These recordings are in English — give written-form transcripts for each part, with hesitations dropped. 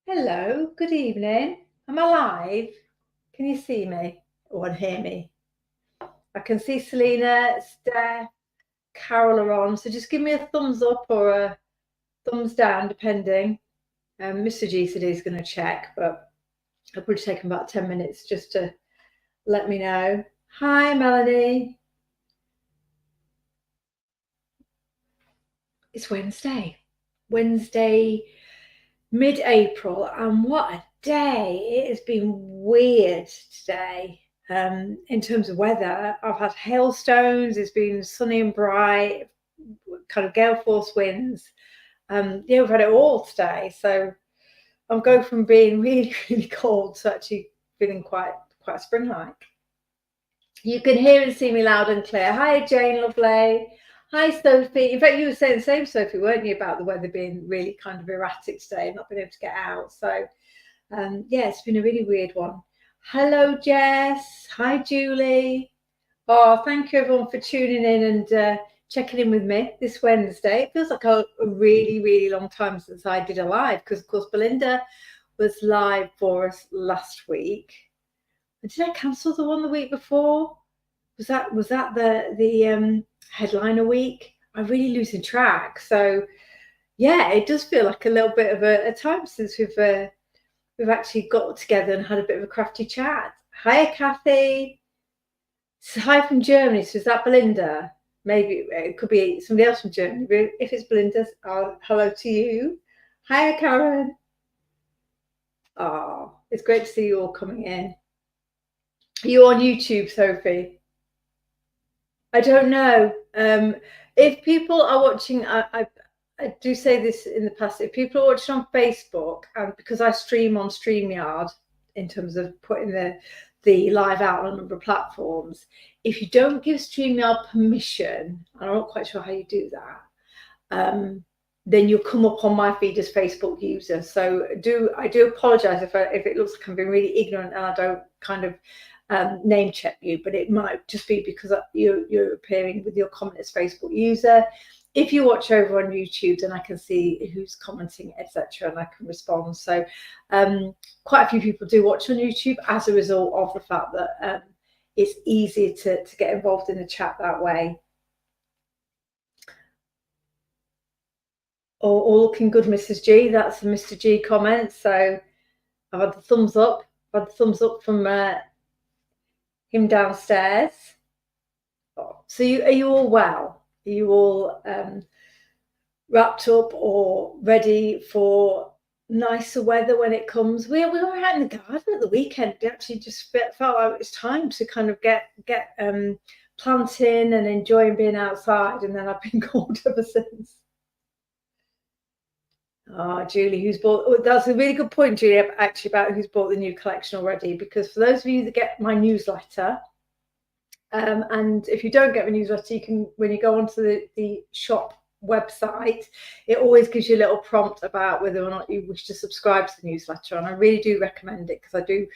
Hello, good evening. Am I live? Can you see me or hear me? I can see Selena, Steph, Carol are on. So just give me a thumbs up or a thumbs down, depending. Mr. G said he's going to check, but it'll probably take him about 10 minutes just to let me know. Hi, Melanie. It's Wednesday. Wednesday, mid-April, and what a day. It has been weird today. In terms of weather, I've had hailstones, it's been sunny and bright, kind of gale force winds. We've had it all today. So I'm going from being really, really cold to actually feeling quite spring-like. You can hear and see me loud and clear. Hi, Jane, lovely. Hi, Sophie. In fact, you were saying the same, Sophie, weren't you, about the weather being really kind of erratic today, not being able to get out. So, yeah, it's been a really weird one. Hello, Jess. Hi, Julie. Oh, thank you, everyone, for tuning in and checking in with me this Wednesday. It feels like a really, really long time since I did a live because, of course, Belinda was live for us last week. Did I cancel the one the week before? Was that the headliner week? I'm really losing track. So yeah, it does feel like a little bit of a time since we've actually got together and had a bit of a crafty chat. Hi, Kathy. Hi from Germany. So is that Belinda? Maybe it could be somebody else from Germany. But if it's Belinda, hello to you. Hi, Karen. Oh, it's great to see you all coming in. Are you on YouTube, Sophie? I don't know. If people are watching, I do say this in the past, if people are watching on Facebook, and because I stream on StreamYard in terms of putting the live out on a number of platforms, if you don't give StreamYard permission, and I'm not quite sure how you do that, then you'll come up on my feed as Facebook user. So I do apologise if it looks like I'm being really ignorant and I don't kind of name check you, but it might just be because you're appearing with your comment as Facebook user. If you watch over on YouTube, then I can see who's commenting, etc., and I can respond. So quite a few people do watch on YouTube as a result of the fact that it's easier to get involved in the chat that way. All looking good, Mrs. G. That's a Mr. G comment. So I've had the thumbs up. I've had the thumbs up from him downstairs. So are you all well? Are you all wrapped up or ready for nicer weather when it comes? We were out in the garden at the weekend. It actually just felt like it's time to kind of get planting and enjoying being outside. And then I've been cold ever since. Oh, Julie, who's bought? That's a really good point, Julie, actually, about who's bought the new collection already. Because for those of you that get my newsletter, and if you don't get the newsletter, you can, when you go onto the shop website, it always gives you a little prompt about whether or not you wish to subscribe to the newsletter. And I really do recommend it because I do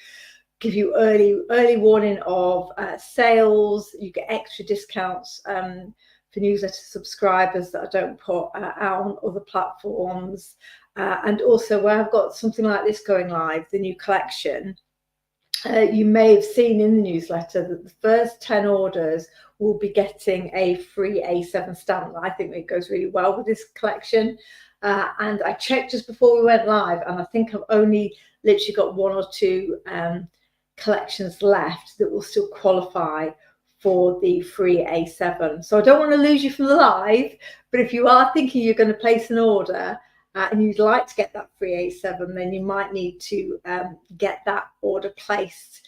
give you early warning of sales. You get extra discounts for newsletter subscribers that I don't put out on other platforms. And also where I've got something like this going live, the new collection, you may have seen in the newsletter that the first 10 orders will be getting a free A7 stamp. I think it goes really well with this collection. And I checked just before we went live, and I think I've only literally got one or two collections left that will still qualify for the free A7. So I don't want to lose you from the live, but if you are thinking you're going to place an order and you'd like to get that free A7, then you might need to get that order placed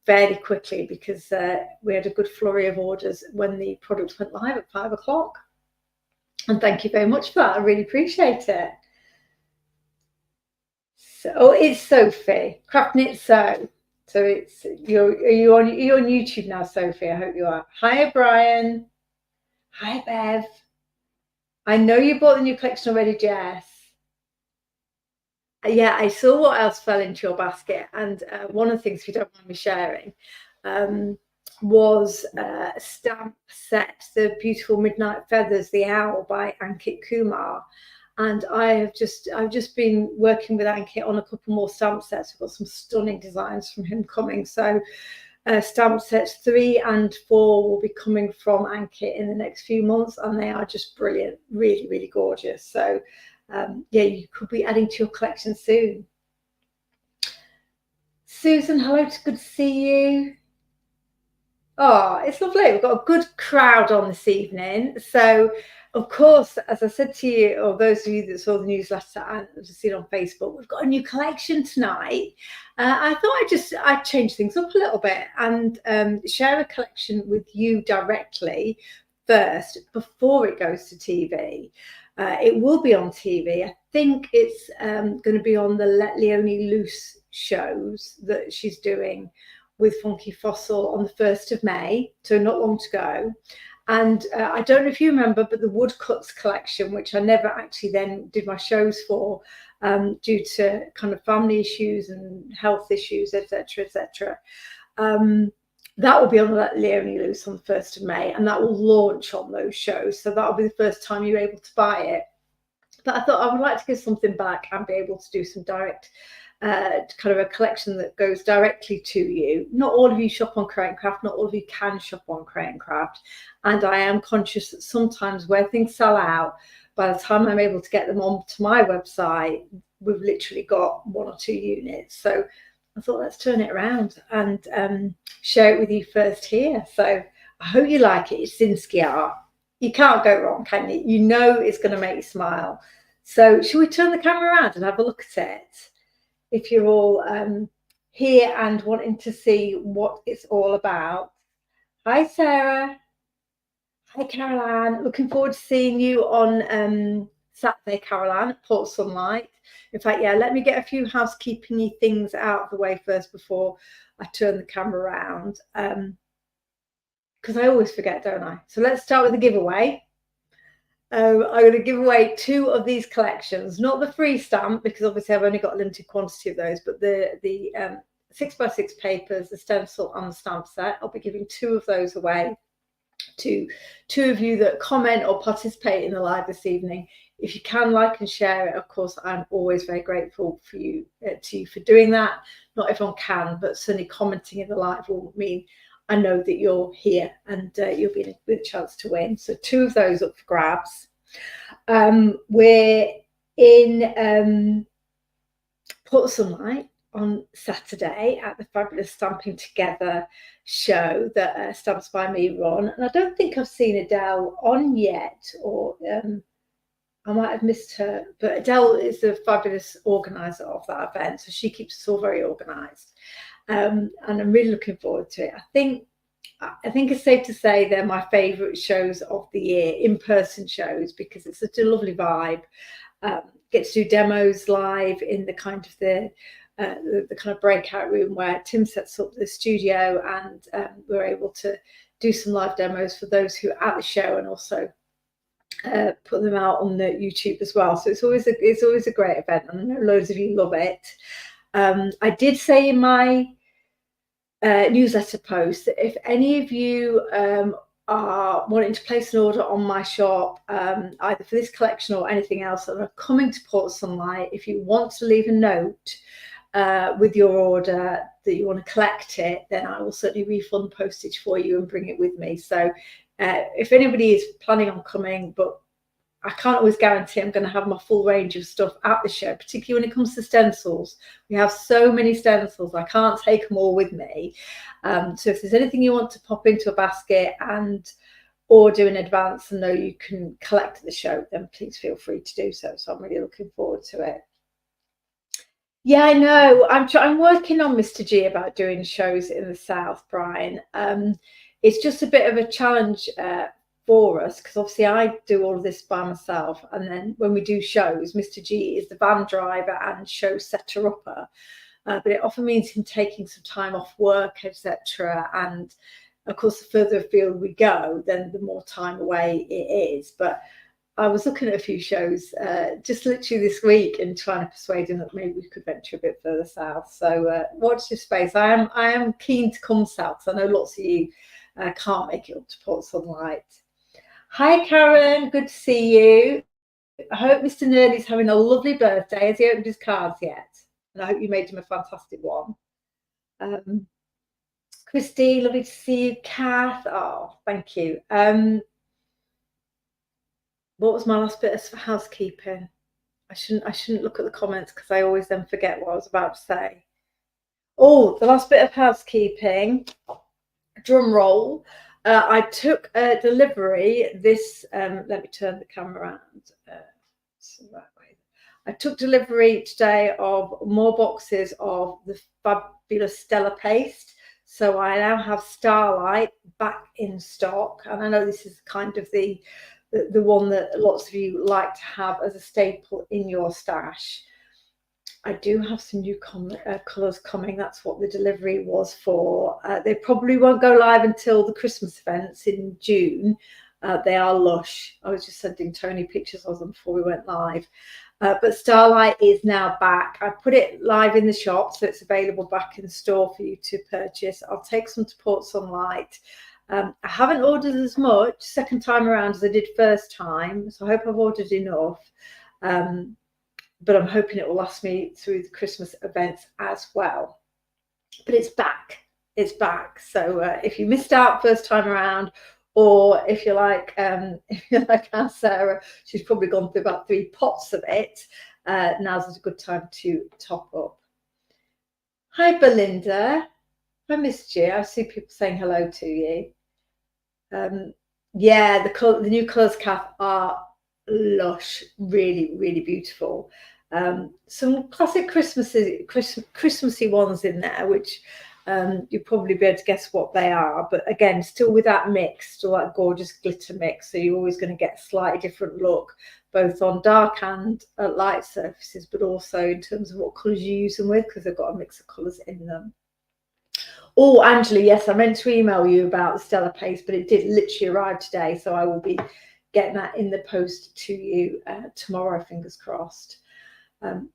fairly quickly because we had a good flurry of orders when the product went live at 5 o'clock. And thank you very much for that. I really appreciate it. So it's Sophie, Craft Knit Sew. So it's you're on YouTube now, Sophie. I hope you are. Hi, Brian. Hi, Bev. I know you bought the new collection already, Jess. Yeah, I saw what else fell into your basket, and one of the things, if you don't mind me sharing, was a stamp set, The Beautiful Midnight Feathers, The Owl by Ankit Kumar. And I've just been working with Ankit on a couple more stamp sets. We've got some stunning designs from him coming. So stamp sets 3 and 4 will be coming from Ankit in the next few months, and they are just brilliant, really, really gorgeous. So yeah, you could be adding to your collection soon. Susan, hello, it's good to see you. Oh, it's lovely. We've got a good crowd on this evening. So, of course, as I said to you, or those of you that saw the newsletter and just seen on Facebook, we've got a new collection tonight. I thought I'd change things up a little bit and share a collection with you directly first before it goes to TV. It will be on TV. I think it's going to be on the Let Leonie Loose shows that she's doing with Funky Fossil on the 1st of May, so not long to go. And I don't know if you remember, but the Woodcuts collection, which I never actually then did my shows for due to kind of family issues and health issues, etc., etc. That will be on Let Leonie Loose on the 1st of May, and that will launch on those shows. So that'll be the first time you're able to buy it. But I thought I would like to give something back and be able to do some direct kind of a collection that goes directly to you. Not all of you shop on Create and Craft, not all of you can shop on Create and Craft, and I am conscious that sometimes where things sell out, by the time I'm able to get them onto my website, we've literally got 1 or 2 units. So I thought, let's turn it around and share it with you first here. So I hope you like it. It's Zinsky art. You can't go wrong, can you? You know it's going to make you smile. So shall we turn the camera around and have a look at it? If you're all here and wanting to see what it's all about. Hi, Sarah. Hi, Caroline. Looking forward to seeing you on Saturday, Caroline, at Port Sunlight. In fact, yeah, let me get a few housekeeping things out of the way first before I turn the camera around. Because I always forget, don't I? So let's start with the giveaway. I'm going to give away 2 of these collections, not the free stamp, because obviously I've only got a limited quantity of those, but the 6x6 papers, the stencil and the stamp set. I'll be giving 2 of those away to 2 of you that comment or participate in the live this evening. If you can like and share it, of course, I'm always very grateful for you to you for doing that. Not everyone can, but certainly commenting in the live will mean I know that you're here and you'll be with a chance to win. So 2 of those up for grabs. We're in Port Sunlight on Saturday at the Fabulous Stamping Together show that Stamps by Me run. And I don't think I've seen Adele on yet, or I might have missed her. But Adele is the fabulous organizer of that event, so she keeps us all very organized. And I'm really looking forward to it. I think it's safe to say they're my favorite shows of the year, in-person shows, because it's such a lovely vibe. Get to do demos live in the kind of the kind of breakout room where Tim sets up the studio, and we're able to do some live demos for those who are at the show, and also put them out on the YouTube as well. So it's always a great event, and I know loads of you love it. I did say in my newsletter post that if any of you are wanting to place an order on my shop, either for this collection or anything else that are coming to Port Sunlight, if you want to leave a note with your order that you want to collect it, then I will certainly refund postage for you and bring it with me. So if anybody is planning on coming, but I can't always guarantee I'm going to have my full range of stuff at the show, particularly when it comes to stencils. We have so many stencils, I can't take them all with me. So if there's anything you want to pop into a basket and order in advance and know you can collect at the show, then please feel free to do so. So I'm really looking forward to it. Yeah, I know. I'm working on Mr. G about doing shows in the South, Brian. It's just a bit of a challenge for us, because obviously I do all of this by myself, and then when we do shows, Mr. G is the van driver and show setter upper, but it often means him taking some time off work, etc. And of course, the further afield we go, then the more time away it is. But I was looking at a few shows just literally this week and trying to persuade him that maybe we could venture a bit further south. So watch this space. I am keen to come south, so I know lots of you can't make it up to Port Sunlight. Hi, Karen. Good to see you. I hope Mr. Nerdy's having a lovely birthday. Has he opened his cards yet? And I hope you made him a fantastic one. Christy, lovely to see you. Kath, oh, thank you. What was my last bit of housekeeping? I shouldn't look at the comments because I always then forget what I was about to say. Oh, the last bit of housekeeping, drum roll. I took a delivery this, let me turn the camera around. I took delivery today of more boxes of the fabulous Stella paste. So I now have Starlight back in stock. And I know this is kind of the one that lots of you like to have as a staple in your stash. I do have some new colours coming. That's what the delivery was for. They probably won't go live until the Christmas events in June. They are lush. I was just sending Tony pictures of them before we went live. But Starlight is now back. I put it live in the shop, so it's available back in store for you to purchase. I'll take some to Port Sunlight. I haven't ordered as much second time around as I did first time, so I hope I've ordered enough. But I'm hoping it will last me through the Christmas events as well. But it's back. It's back. So if you missed out first time around, or if you're like our Sarah, she's probably gone through about 3 pots of it. Now's a good time to top up. Hi, Belinda. I missed you. I see people saying hello to you. Yeah, the new colours, Kath, are lush, really, really beautiful. Some classic Christmassy ones in there, which you'll probably be able to guess what they are. But again, still with that mix, still that gorgeous glitter mix. So you're always going to get a slightly different look, both on dark and light surfaces, but also in terms of what colours you use them with, because they've got a mix of colours in them. Oh, Angela, yes, I meant to email you about the Stella paste, but it did literally arrive today, so I will be getting that in the post to you tomorrow, fingers crossed.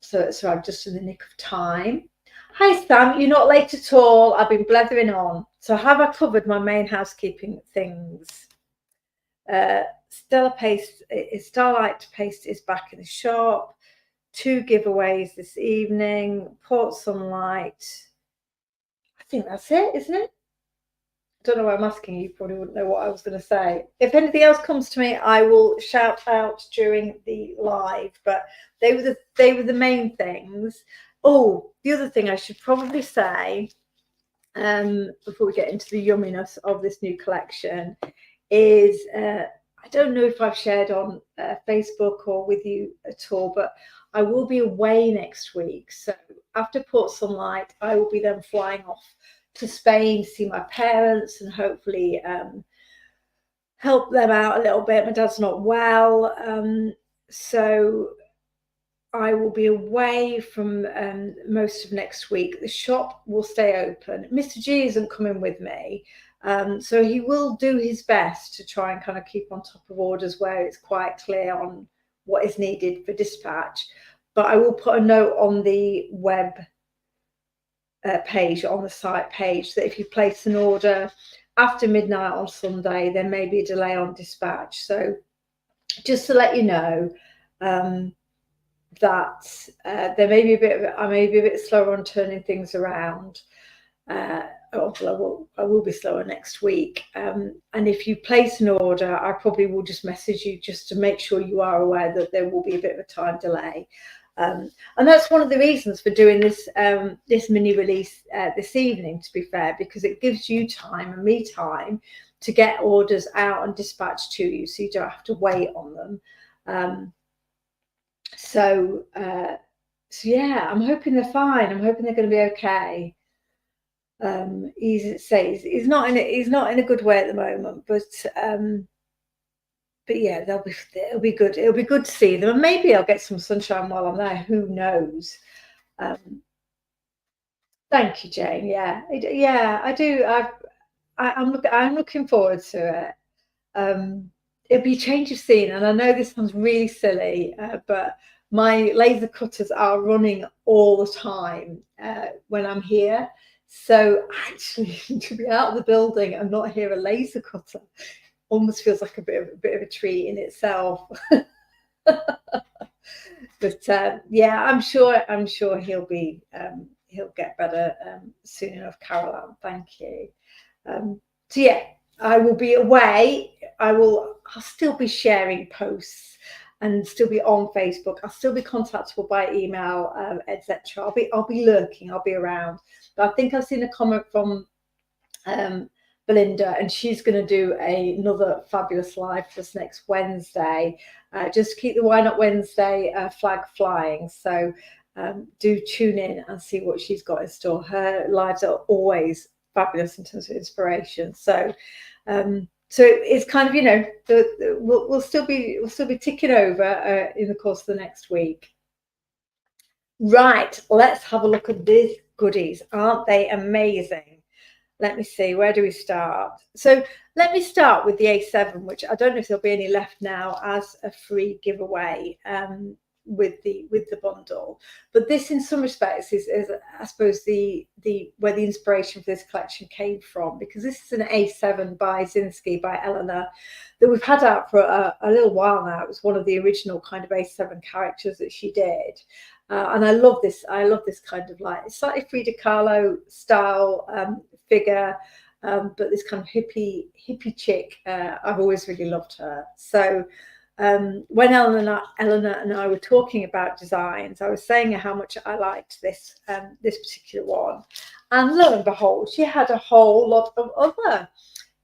So I'm just in the nick of time. Hi, Sam, you're not late at all. I've been blethering on. So have I covered my main housekeeping things? Stella paste, Starlight paste is back in the shop. 2 giveaways this evening. Port Sunlight. I think that's it, isn't it? I don't know why I'm asking you. You probably wouldn't know what I was going to say. If anything else comes to me, I will shout out during the live. But they were the main things. Oh, the other thing I should probably say, before we get into the yumminess of this new collection, is I don't know if I've shared on Facebook or with you at all, but I will be away next week. So after Port Sunlight, I will be then flying off to Spain to see my parents and hopefully help them out a little bit. My dad's not well, so I will be away from most of next week. The shop will stay open. Mr. G isn't coming with me, so he will do his best to try and kind of keep on top of orders where it's quite clear on what is needed for dispatch. But I will put a note on the web page, on the site page, that if you place an order after midnight on Sunday, there may be a delay on dispatch. So just to let you know that there may be I may be a bit slower on turning things around. Although I will be slower next week. And if you place an order, I probably will just message you just to make sure you are aware that there will be a bit of a time delay. And that's one of the reasons for doing this this mini release this evening, to be fair, because it gives you time and me time to get orders out and dispatched to you, so you don't have to wait on them. So yeah, I'm hoping they're fine. I'm hoping they're going to be okay. He's not in a good way at the moment, but yeah, it'll be good. It'll be good to see them, and maybe I'll get some sunshine while I'm there. Who knows? Thank you, Jane. Yeah, I do. I'm looking forward to it. It'll be a change of scene, and I know this sounds really silly, but my laser cutters are running all the time when I'm here. So actually, to be out of the building and not hear a laser cutter almost feels like a bit of a treat in itself. But yeah, I'm sure he'll get better soon enough, Caroline. Thank you. So yeah, I will be away. I'll still be sharing posts and still be on Facebook. I'll still be contactable by email, etc. I'll be lurking. I'll be around. But I think I've seen a comment from Belinda, and she's going to do another fabulous live for us next Wednesday. Just keep the Why Not Wednesday flag flying. So do tune in and see what she's got in store. Her lives are always fabulous in terms of inspiration. So so it's kind of, you know, we'll still be ticking over in the course of the next week. Right, let's have a look at these goodies. Aren't they amazing? Let me see, where do we start? So let me start with the A7, which I don't know if there'll be any left now as a free giveaway with the bundle. But this, in some respects, is I suppose the where the inspiration for this collection came from, because this is an A7 by Zinsky by Eleanor that we've had out for a little while now. It was one of the original kind of A7 characters that she did. And I love this. I love this kind of like slightly Frida Kahlo style figure, but this kind of hippie chick. I've always really loved her. So when Eleanor and I were talking about designs, I was saying how much I liked this this particular one, and lo and behold, she had a whole lot of other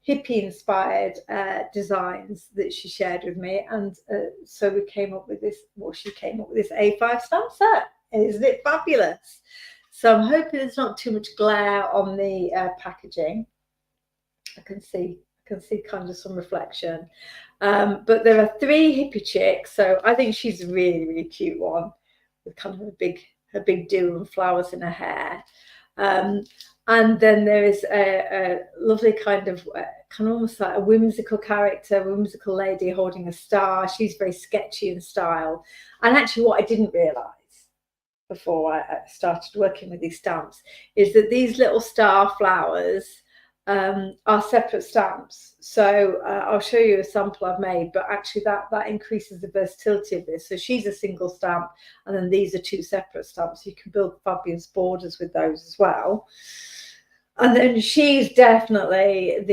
hippie inspired designs that she shared with me, and so we came up with this. Well, she came up with this A5 stamp set. Isn't it fabulous? So I'm hoping there's not too much glare on the packaging. I can see kind of some reflection, but there are 3 hippie chicks, so I think she's a really cute one with kind of a big do and flowers in her hair. And then there is a lovely kind of almost like a whimsical character, a whimsical lady holding a star. She's very sketchy in style. And actually, what I didn't realise before I started working with these stamps is that these little star flowers are separate stamps. So I'll show you a sample I've made, but actually that increases the versatility of this. So she's a single stamp, and then these are 2 separate stamps. You can build fabulous borders with those as well. And then she's definitely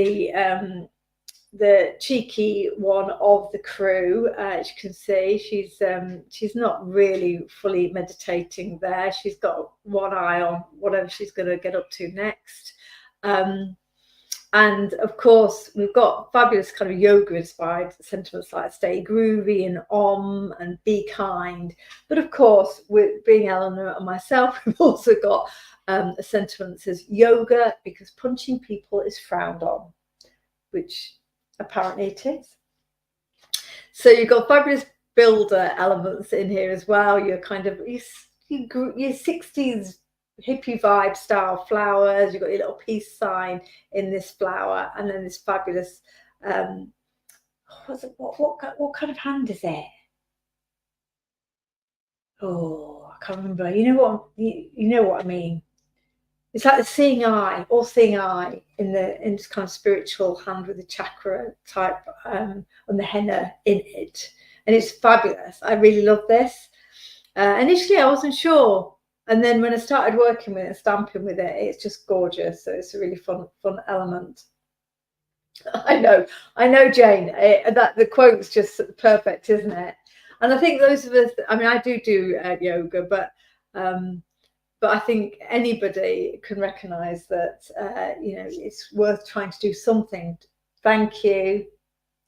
the cheeky one of the crew. As you can see, she's not really fully meditating there. She's got one eye on whatever she's going to get up to next. And of course, we've got fabulous kind of yoga inspired sentiments like stay groovy and and be kind. But of course, with being Eleanor and myself, we've also got a sentiment that says yoga because punching people is frowned on, which apparently it is. So you've got fabulous builder elements in here as well. You're kind of your 60s hippie vibe style flowers. You've got your little peace sign in this flower, and then this fabulous what kind of hand is it? Oh, I can't remember. You know what I mean. It's like the seeing eye, all seeing eye in this kind of spiritual hand with the chakra type and the henna in it, and it's fabulous. I really love this. Initially, I wasn't sure, and then when I started working with it, stamping with it, it's just gorgeous. So it's a really fun element. I know, Jane. That the quote's just perfect, isn't it? And I think those of us. I mean, I do yoga, but I think anybody can recognise that it's worth trying to do something. Thank you,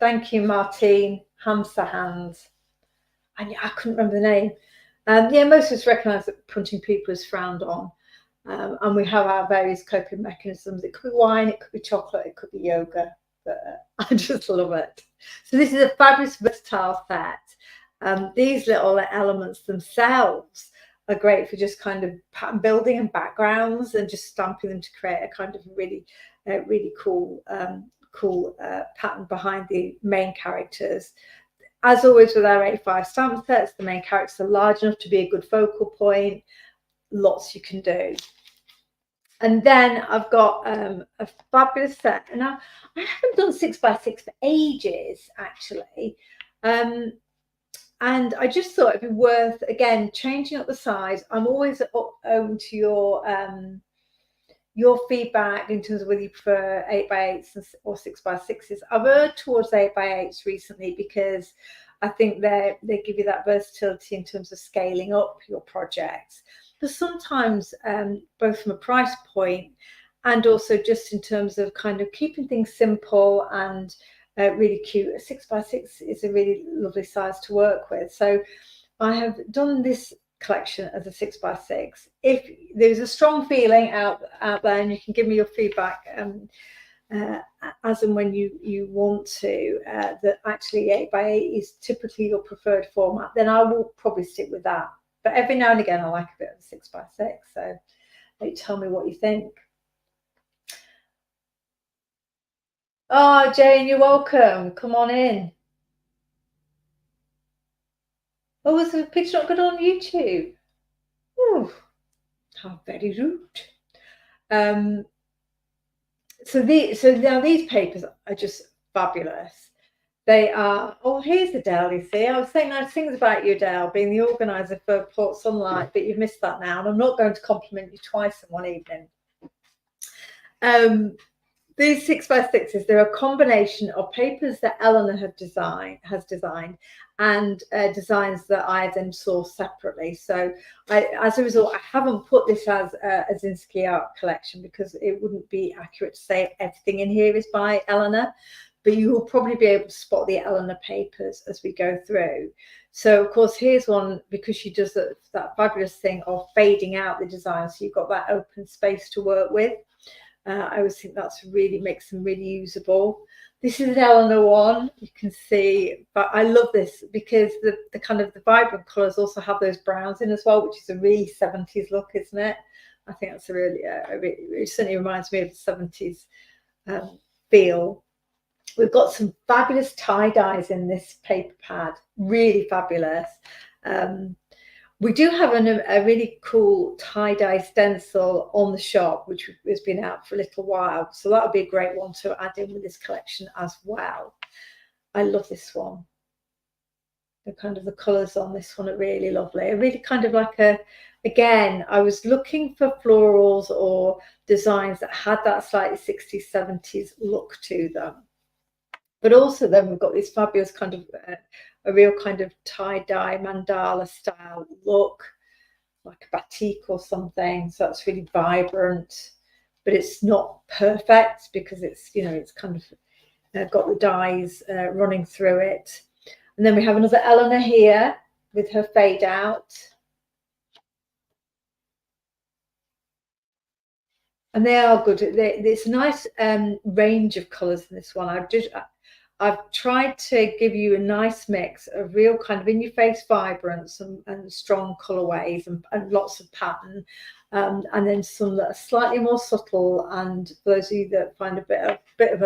Martine. Hamster hands. I couldn't remember the name. Yeah, most of us recognise that punching people is frowned on, and we have our various coping mechanisms. It could be wine, it could be chocolate, it could be yoga. But I just love it. So this is a fabulous versatile set. These little elements themselves are great for just kind of pattern building and backgrounds, and just stamping them to create a kind of really cool pattern behind the main characters. As always with our A5 stamp sets, the main characters are large enough to be a good focal point. Lots you can do. And then I've got a fabulous set. And now I haven't done 6x6 for ages, actually. And I just thought it'd be worth, again, changing up the size. I'm always open to your feedback in terms of whether you prefer 8x8s or 6x6s. I've erred towards 8x8s recently because I think they give you that versatility in terms of scaling up your projects. But sometimes, both from a price point and also just in terms of kind of keeping things simple and really cute, a 6x6 is a really lovely size to work with. So I have done this collection as a 6x6. If there's a strong feeling out there, and you can give me your feedback as and when you want to, that actually 8x8 is typically your preferred format, then I will probably stick with that. But every now and again I like a bit of a 6x6, so tell me what you think. Oh, Jane, you're welcome. Come on in. Oh, was the picture not good on YouTube? Ooh, how very rude. So now these papers are just fabulous. They are. Oh, here's Adele. You see, I was saying nice things about you, Adele, being the organizer for Port Sunlight, but you've missed that now, and I'm not going to compliment you twice in one evening. These 6x6s, they're a combination of papers that Eleanor has designed and designs that I then sourced separately. So as a result, I haven't put this as a Zinsky art collection because it wouldn't be accurate to say everything in here is by Eleanor, but you will probably be able to spot the Eleanor papers as we go through. So of course, here's one because she does that fabulous thing of fading out the design. So you've got that open space to work with. I always think that's really makes them really usable. This is an Eleanor one, you can see, but I love this because the kind of the vibrant colours also have those browns in as well, which is a really 70s look, isn't it? I think that's a really, it certainly reminds me of the 70s feel. We've got some fabulous tie-dyes in this paper pad, really fabulous. We do have a really cool tie-dye stencil on the shop, which has been out for a little while. So that would be a great one to add in with this collection as well. I love this one. The colours on this one are really lovely. Really kind of like again, I was looking for florals or designs that had that slightly 60s, 70s look to them. But also then we've got this fabulous kind of a real kind of tie-dye mandala style look, like a batik or something. So that's really vibrant, but it's not perfect because it's, you know, it's kind of got the dyes running through it. And then we have another Eleanor here with her fade out. And they are good. It's a nice range of colours in this one. I've tried to give you a nice mix of real kind of in-your-face vibrance and strong colourways and lots of pattern, and then some that are slightly more subtle. And for those of you that find a bit of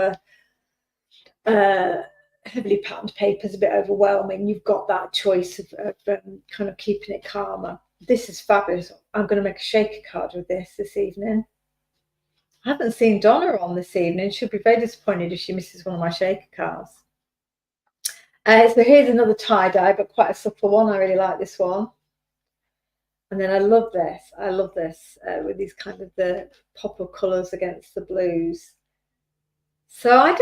a heavily patterned paper is a bit overwhelming, you've got that choice of kind of keeping it calmer. This is fabulous. I'm going to make a shaker card with this evening. I haven't seen Donna on this evening. She'll be very disappointed if she misses one of my shaker cards. So here's another tie-dye, but quite a subtle one. I really like this one. And then I love this. I love this with these kind of the pop of colours against the blues. So I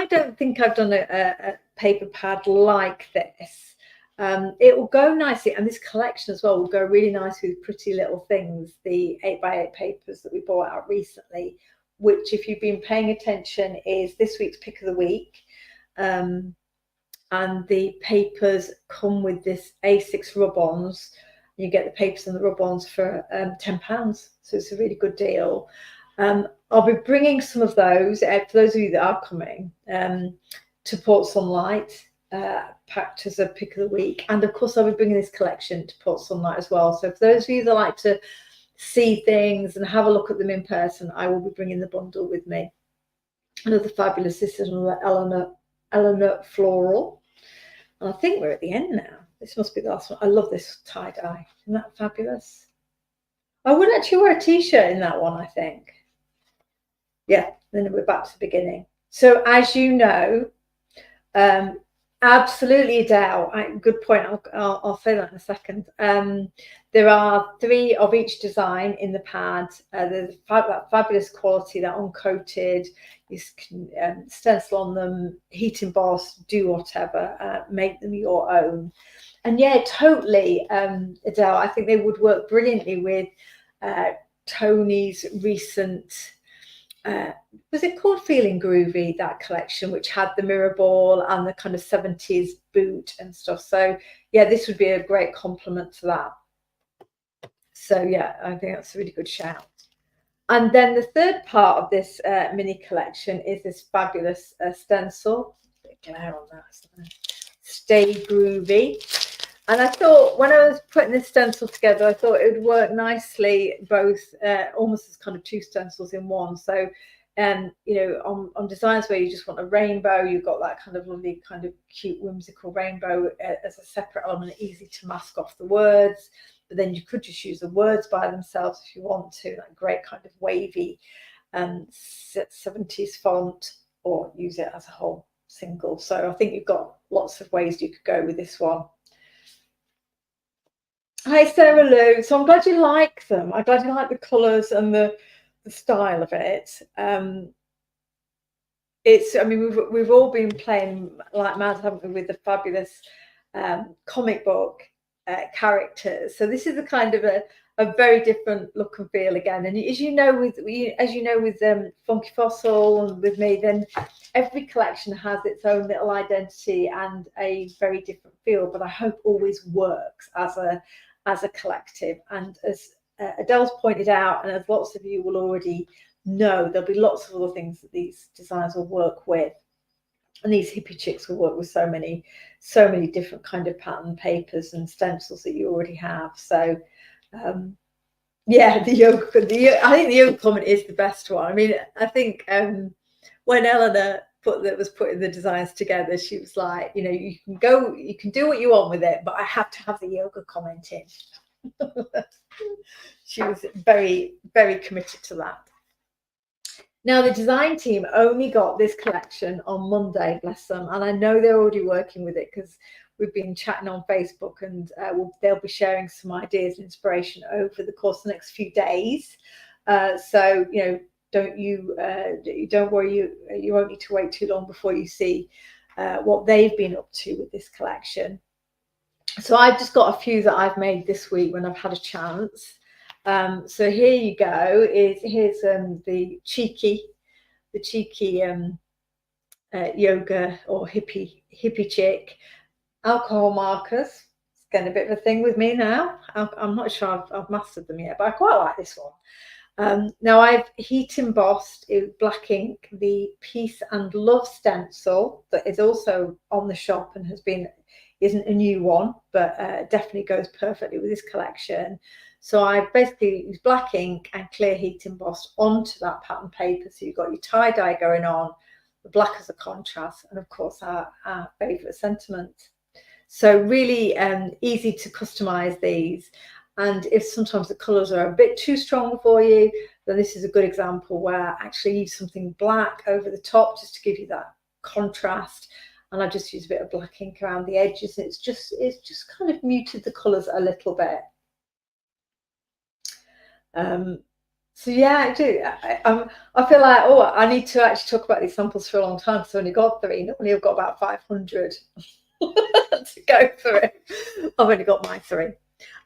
don't think I've done a paper pad like this. It will go nicely, and this collection as well will go really nicely with Pretty Little Things, the 8x8 papers that we bought out recently, which, if you've been paying attention, is this week's pick of the week. And the papers come with this A6 rub-ons. You get the papers and the rub-ons for £10, so it's a really good deal. I'll be bringing some of those for those of you that are coming to Port Sunlight, packed as a pick of the week, and of course I'll be bringing this collection to Port Sunlight as well. So for those of you that like to see things and have a look at them in person, I will be bringing the bundle with me. Another fabulous, this is another Eleanor floral, and I think we're at the end now. This must be the last one. I love this tie-dye. Isn't that fabulous? I would actually wear a t-shirt in that one, I think. Yeah, then we're back to the beginning. So as you know, Absolutely, Adele. Good point. I'll say that in a second. There are 3 of each design in the pad. There's that fabulous quality, that uncoated. You can stencil on them, heat emboss, do whatever, make them your own. And yeah, totally, Adele. I think they would work brilliantly with Tony's recent. Was it called Feeling Groovy, that collection, which had the mirror ball and the kind of 70s boot and stuff? So yeah, this would be a great complement to that. So yeah, I think that's a really good shout. And then the third part of this mini collection is this fabulous stencil. A bit of glare on that. Stay Groovy. And I thought when I was putting this stencil together, I thought it would work nicely, both almost as kind of 2 stencils in one. So, you know, on designs where you just want a rainbow, you've got that kind of lovely, kind of cute, whimsical rainbow as a separate element, easy to mask off the words. But then you could just use the words by themselves if you want to, that great kind of wavy 70s font, or use it as a whole single. So I think you've got lots of ways you could go with this one. Hi, Sarah Lou. So I'm glad you like them. I'm glad you like the colours and the style of it. I mean, we've all been playing like mad, haven't we, with the fabulous comic book characters. So this is a kind of a very different look and feel again. And as you know with Funky Fossil and with me, then every collection has its own little identity and a very different feel. But I hope always works as a collective. And as Adele's pointed out, and as lots of you will already know, there'll be lots of other things that these designs will work with. And these hippie chicks will work with so many different kind of pattern papers and stencils that you already have. So yeah, the yoga, I think the yoga comment is the best one. I mean, I think when Eleanor was putting the designs together, she was like, you know, you can do what you want with it, but I have to have the yoga comment in. She was very, very committed to that. Now, the design team only got this collection on Monday, bless them, and I know they're already working with it because we've been chatting on Facebook, and they'll be sharing some ideas and inspiration over the course of the next few days. So, you know, don't worry, you won't need to wait too long before you see what they've been up to with this collection. So I've just got a few that I've made this week when I've had a chance. So here you go. Here's the cheeky yoga or hippie chick alcohol markers. It's getting a bit of a thing with me now. I'm not sure I've mastered them yet, but I quite like this one. Now I've heat embossed in black ink the Peace and Love stencil that is also on the shop and isn't a new one, but definitely goes perfectly with this collection. So I basically used black ink and clear heat embossed onto that pattern paper. So you've got your tie-dye going on, the black as a contrast, and of course our favourite sentiment. So really easy to customise these. And if sometimes the colours are a bit too strong for you, then this is a good example where actually use something black over the top just to give you that contrast. And I've just used a bit of black ink around the edges. It's just kind of muted the colours a little bit. So yeah, I do. I feel like, oh, I need to actually talk about these samples for a long time because I've only got 3. Normally I've got about 500 to go through. I've only got my 3.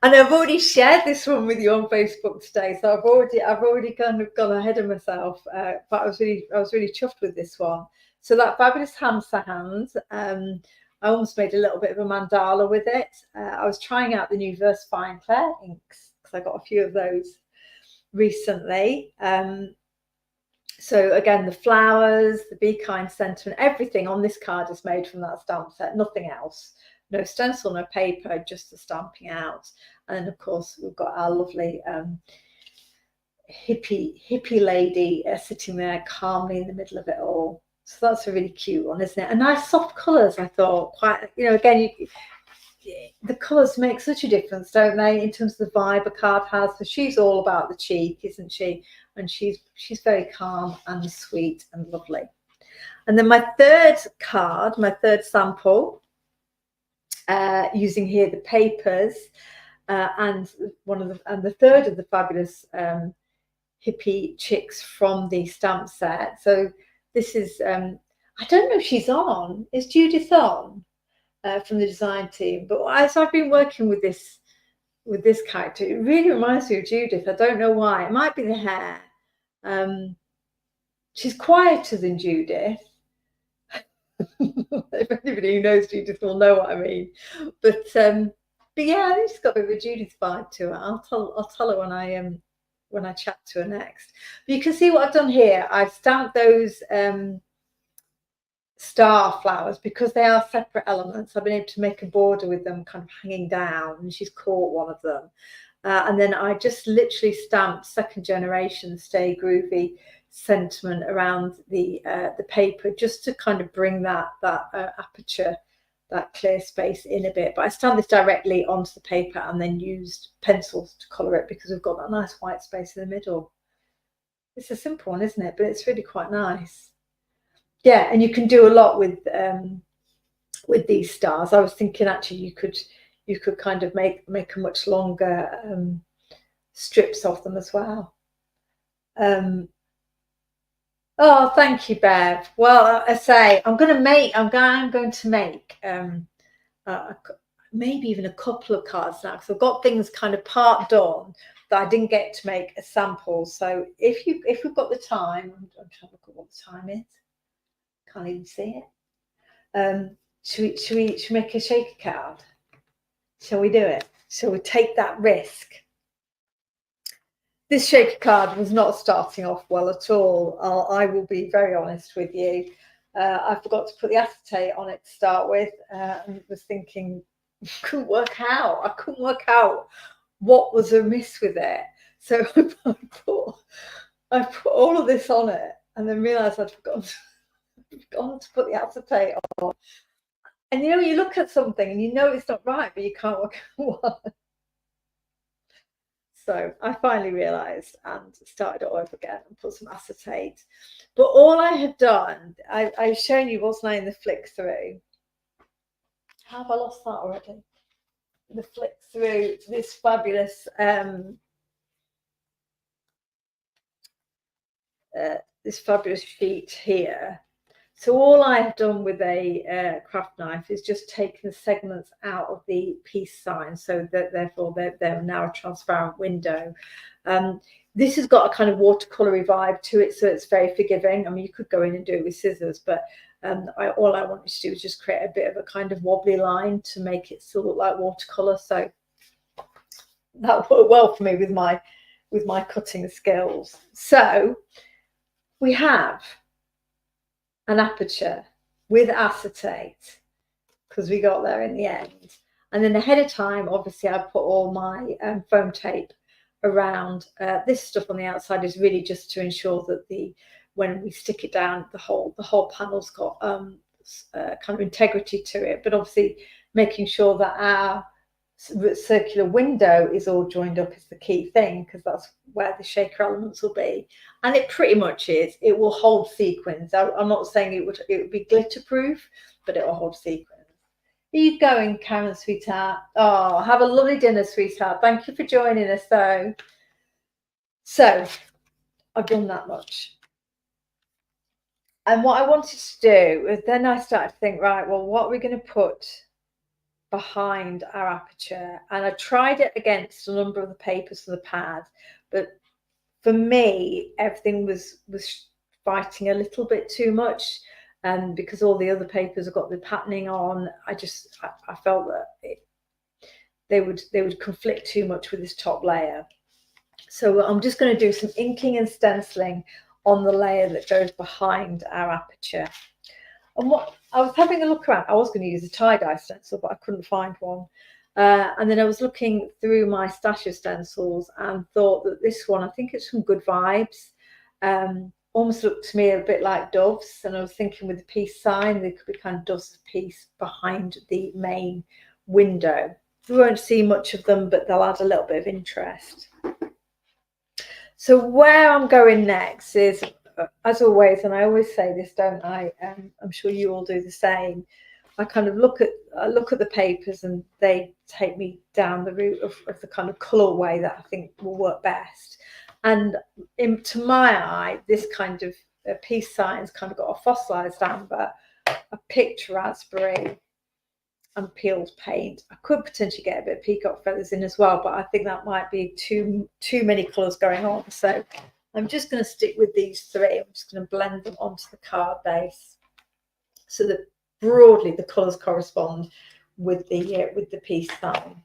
And I've already shared this one with you on Facebook today, so I've already kind of gone ahead of myself. But I was really chuffed with this one. So that fabulous hamster hands. I almost made a little bit of a mandala with it. I was trying out the new Versafire and Claire inks because I got a few of those recently. So again, the flowers, the Be Kind sentiment, everything on this card is made from that stamp set, nothing else. No stencil, no paper, just the stamping out. And then of course we've got our lovely hippie lady sitting there calmly in the middle of it all. So that's a really cute one, isn't it? And nice soft colours, I thought. Quite, you know, again, the colours make such a difference, don't they, in terms of the vibe a card has. So she's all about the cheek, isn't she? And she's very calm and sweet and lovely. And then my third card, my third sample, using here the papers, and the third of the fabulous hippie chicks from the stamp set. So this is I don't know if she's on. Is Judith on from the design team? But as I've been working with this character, it really reminds me of Judith. I don't know why. It might be the hair. She's quieter than Judith. If anybody who knows Judith will know what I mean. But yeah, I think she's got a bit of a Judith vibe to her. I'll tell her when I chat to her next. But you can see what I've done here. I've stamped those star flowers because they are separate elements. I've been able to make a border with them kind of hanging down, and she's caught one of them. And then I just literally stamped second generation Stay Groovy sentiment around the paper, just to kind of bring that aperture, that clear space in a bit. But I stamped this directly onto the paper and then used pencils to colour it because we've got that nice white space in the middle. It's a simple one, isn't it? But it's really quite nice. Yeah, and you can do a lot with these stars. I was thinking actually you could kind of make a much longer strips of them as well. Oh, thank you, Bev. Well, I say I'm going to make maybe even a couple of cards now, because I've got things kind of part done that I didn't get to make a sample. So if we've got the time, I'm trying to look at what the time is. Can't even see it. Should we make a shaker card? Shall we do it? Shall we take that risk? This shaker card was not starting off well at all. I will be very honest with you. I forgot to put the acetate on it to start with, and was thinking, I couldn't work out what was amiss with it. So I put all of this on it, and then realised I'd forgotten to put the acetate on. And you know, you look at something and you know it's not right, but you can't work out what. So I finally realised and started it all over again and put some acetate. But all I had done, I've shown you, wasn't I, in the flick through. How have I lost that already? The flick through this fabulous sheet here. So all I have done with a craft knife is just taken the segments out of the peace sign, so that therefore they're now a transparent window. This has got a kind of watercolory vibe to it, so it's very forgiving. I mean, you could go in and do it with scissors, but all I wanted to do was just create a bit of a kind of wobbly line to make it still look like watercolor. So that worked well for me with my cutting skills. So we have an aperture with acetate, because we got there in the end. And then ahead of time, obviously, I put all my foam tape around. This stuff on the outside is really just to ensure that when we stick it down, the whole panel's got kind of integrity to it. But obviously, making sure that our circular window is all joined up is the key thing, because that's where the shaker elements will be, and it pretty much is. It will hold sequins. I'm not saying it would be glitter proof, but it will hold sequins. Are you going, Karen, sweetheart? Oh, have a lovely dinner, sweetheart. Thank you for joining us, though. So I've done that much, and what I wanted to do is then I started to think, right, well, what are we going to put behind our aperture? And I tried it against a number of the papers for the pad, but for me everything was fighting a little bit too much, and because all the other papers have got the patterning on, I felt that they would conflict too much with this top layer. So I'm just going to do some inking and stenciling on the layer that goes behind our aperture. And what I was having a look around, I was going to use a tie-dye stencil, but I couldn't find one. And then I was looking through my stash of stencils and thought that this one, I think it's from Good Vibes. Almost looked to me a bit like doves. And I was thinking with the peace sign, there could be kind of doves of peace behind the main window. We won't see much of them, but they'll add a little bit of interest. So where I'm going next is, as always, and I always say this, don't I? I'm sure you all do the same. I kind of look at the papers and they take me down the route of the kind of colourway that I think will work best. And to my eye, this kind of peace sign's kind of got a fossilised amber, a picked raspberry, and peeled paint. I could potentially get a bit of peacock feathers in as well, but I think that might be too many colours going on. So I'm just going to stick with these three. I'm just going to blend them onto the card base so that broadly the colours correspond with the peace sign.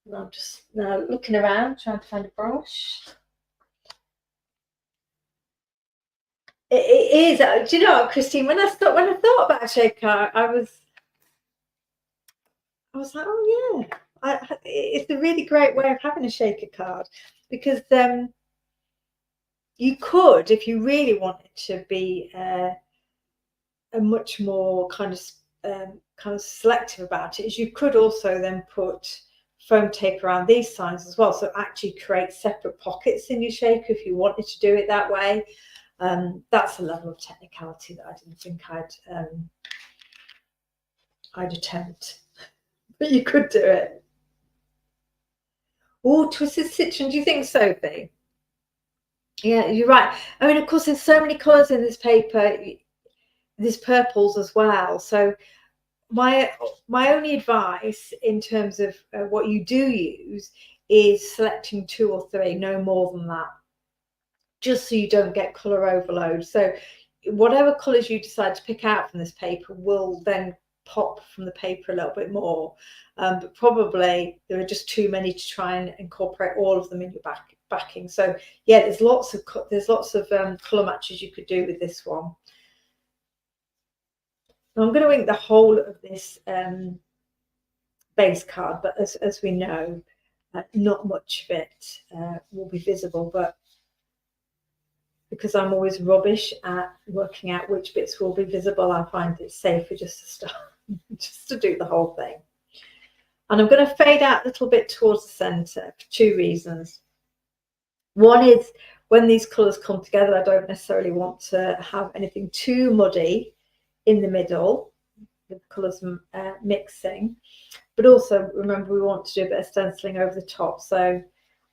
And I'm just now looking around trying to find a brush. It is. Do you know what, Christine? When I thought about a shaker card, I was like, oh yeah, it's a really great way of having a shaker card, because you could, if you really wanted to be a much more kind of selective about it, is you could also then put foam tape around these signs as well, so actually create separate pockets in your shaker if you wanted to do it that way. That's a level of technicality that I didn't think I'd attempt, but you could do it. Oh, Twisted Citron, do you think, Sophie? Yeah, you're right. I mean, of course, there's so many colours in this paper. There's purples as well. So my only advice in terms of what you do use is selecting 2 or 3, no more than that, just so you don't get colour overload. So whatever colours you decide to pick out from this paper will then pop from the paper a little bit more, but probably there are just too many to try and incorporate all of them in your backing. So yeah, there's lots of colour matches you could do with this one. Now I'm going to ink the whole of this base card, but as we know, not much of it will be visible, but because I'm always rubbish at working out which bits will be visible, I find it safer just to start, just to do the whole thing. And I'm going to fade out a little bit towards the centre for 2 reasons. One is, when these colours come together, I don't necessarily want to have anything too muddy in the middle, the colours mixing. But also, remember, we want to do a bit of stenciling over the top. So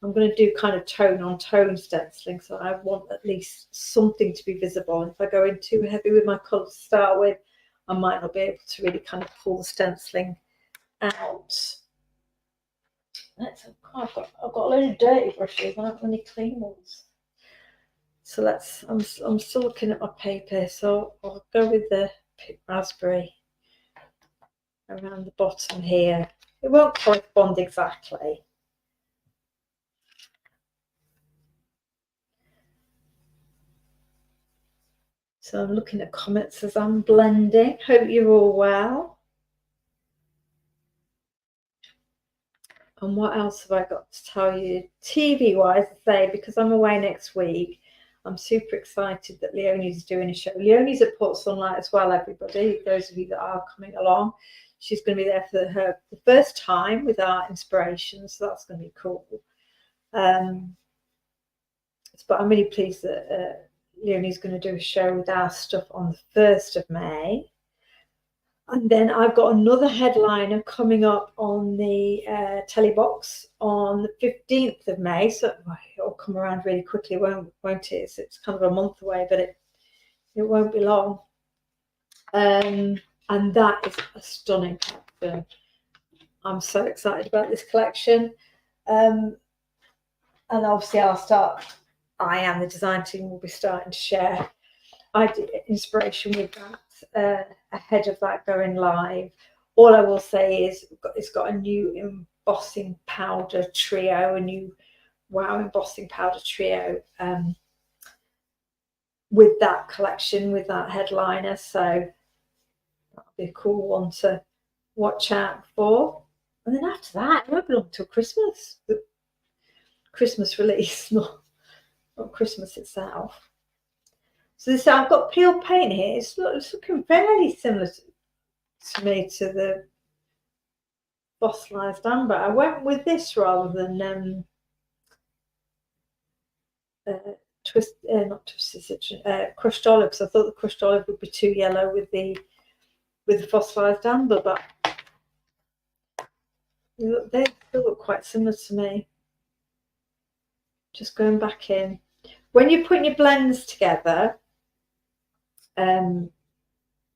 I'm going to do kind of tone on tone stenciling, so I want at least something to be visible. And if I go in too heavy with my colour to start with, I might not be able to really kind of pull the stenciling out. I've got a load of dirty brushes. I don't have any clean ones. So I'm still looking at my paper, so I'll go with the raspberry around the bottom here. It won't correspond exactly. So I'm looking at comments as I'm blending. Hope you're all well. And what else have I got to tell you? TV-wise, I say, because I'm away next week, I'm super excited that Leonie's doing a show. Leonie's at Port Sunlight as well, everybody, those of you that are coming along. She's going to be there for the first time with our inspiration, so that's going to be cool. But I'm really pleased that Leonie's going to do a show with our stuff on the 1st of May. And then I've got another headliner coming up on the telly box on the 15th of May. So it'll come around really quickly, won't it? So it's kind of a month away, but it won't be long. And that is a stunning collection. I'm so excited about this collection. And obviously I and the design team will be starting to share inspiration with that ahead of that going live. All I will say is it's got a new embossing powder trio, a new wow embossing powder trio with that collection, with that headliner. So that'll be a cool one to watch out for. And then after that, it won't be long till Christmas. The Christmas release, not Christmas itself. So this, I've got peeled paint here. It's looking very similar to me to the fossilized amber. I went with this rather than crushed olive, because I thought the crushed olive would be too yellow with the with the fossilised amber, but they still look quite similar to me. Just going back in. When you're putting your blends together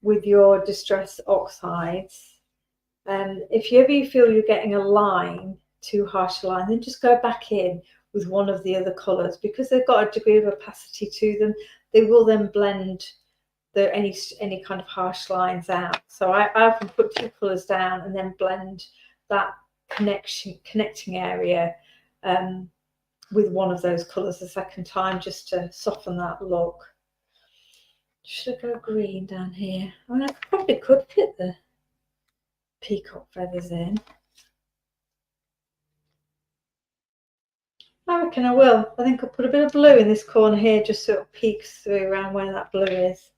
with your Distress Oxides, if you feel you're getting a line, too harsh a line, then just go back in with one of the other colours, because they've got a degree of opacity to them. They will then blend any kind of harsh lines out. So I often put 2 colours down and then blend that connecting area with one of those colours the second time, just to soften that look. Should I go green down here? I mean, I probably could fit the peacock feathers in. I reckon I will. I think I'll put a bit of blue in this corner here, just so it peeks through around where that blue is.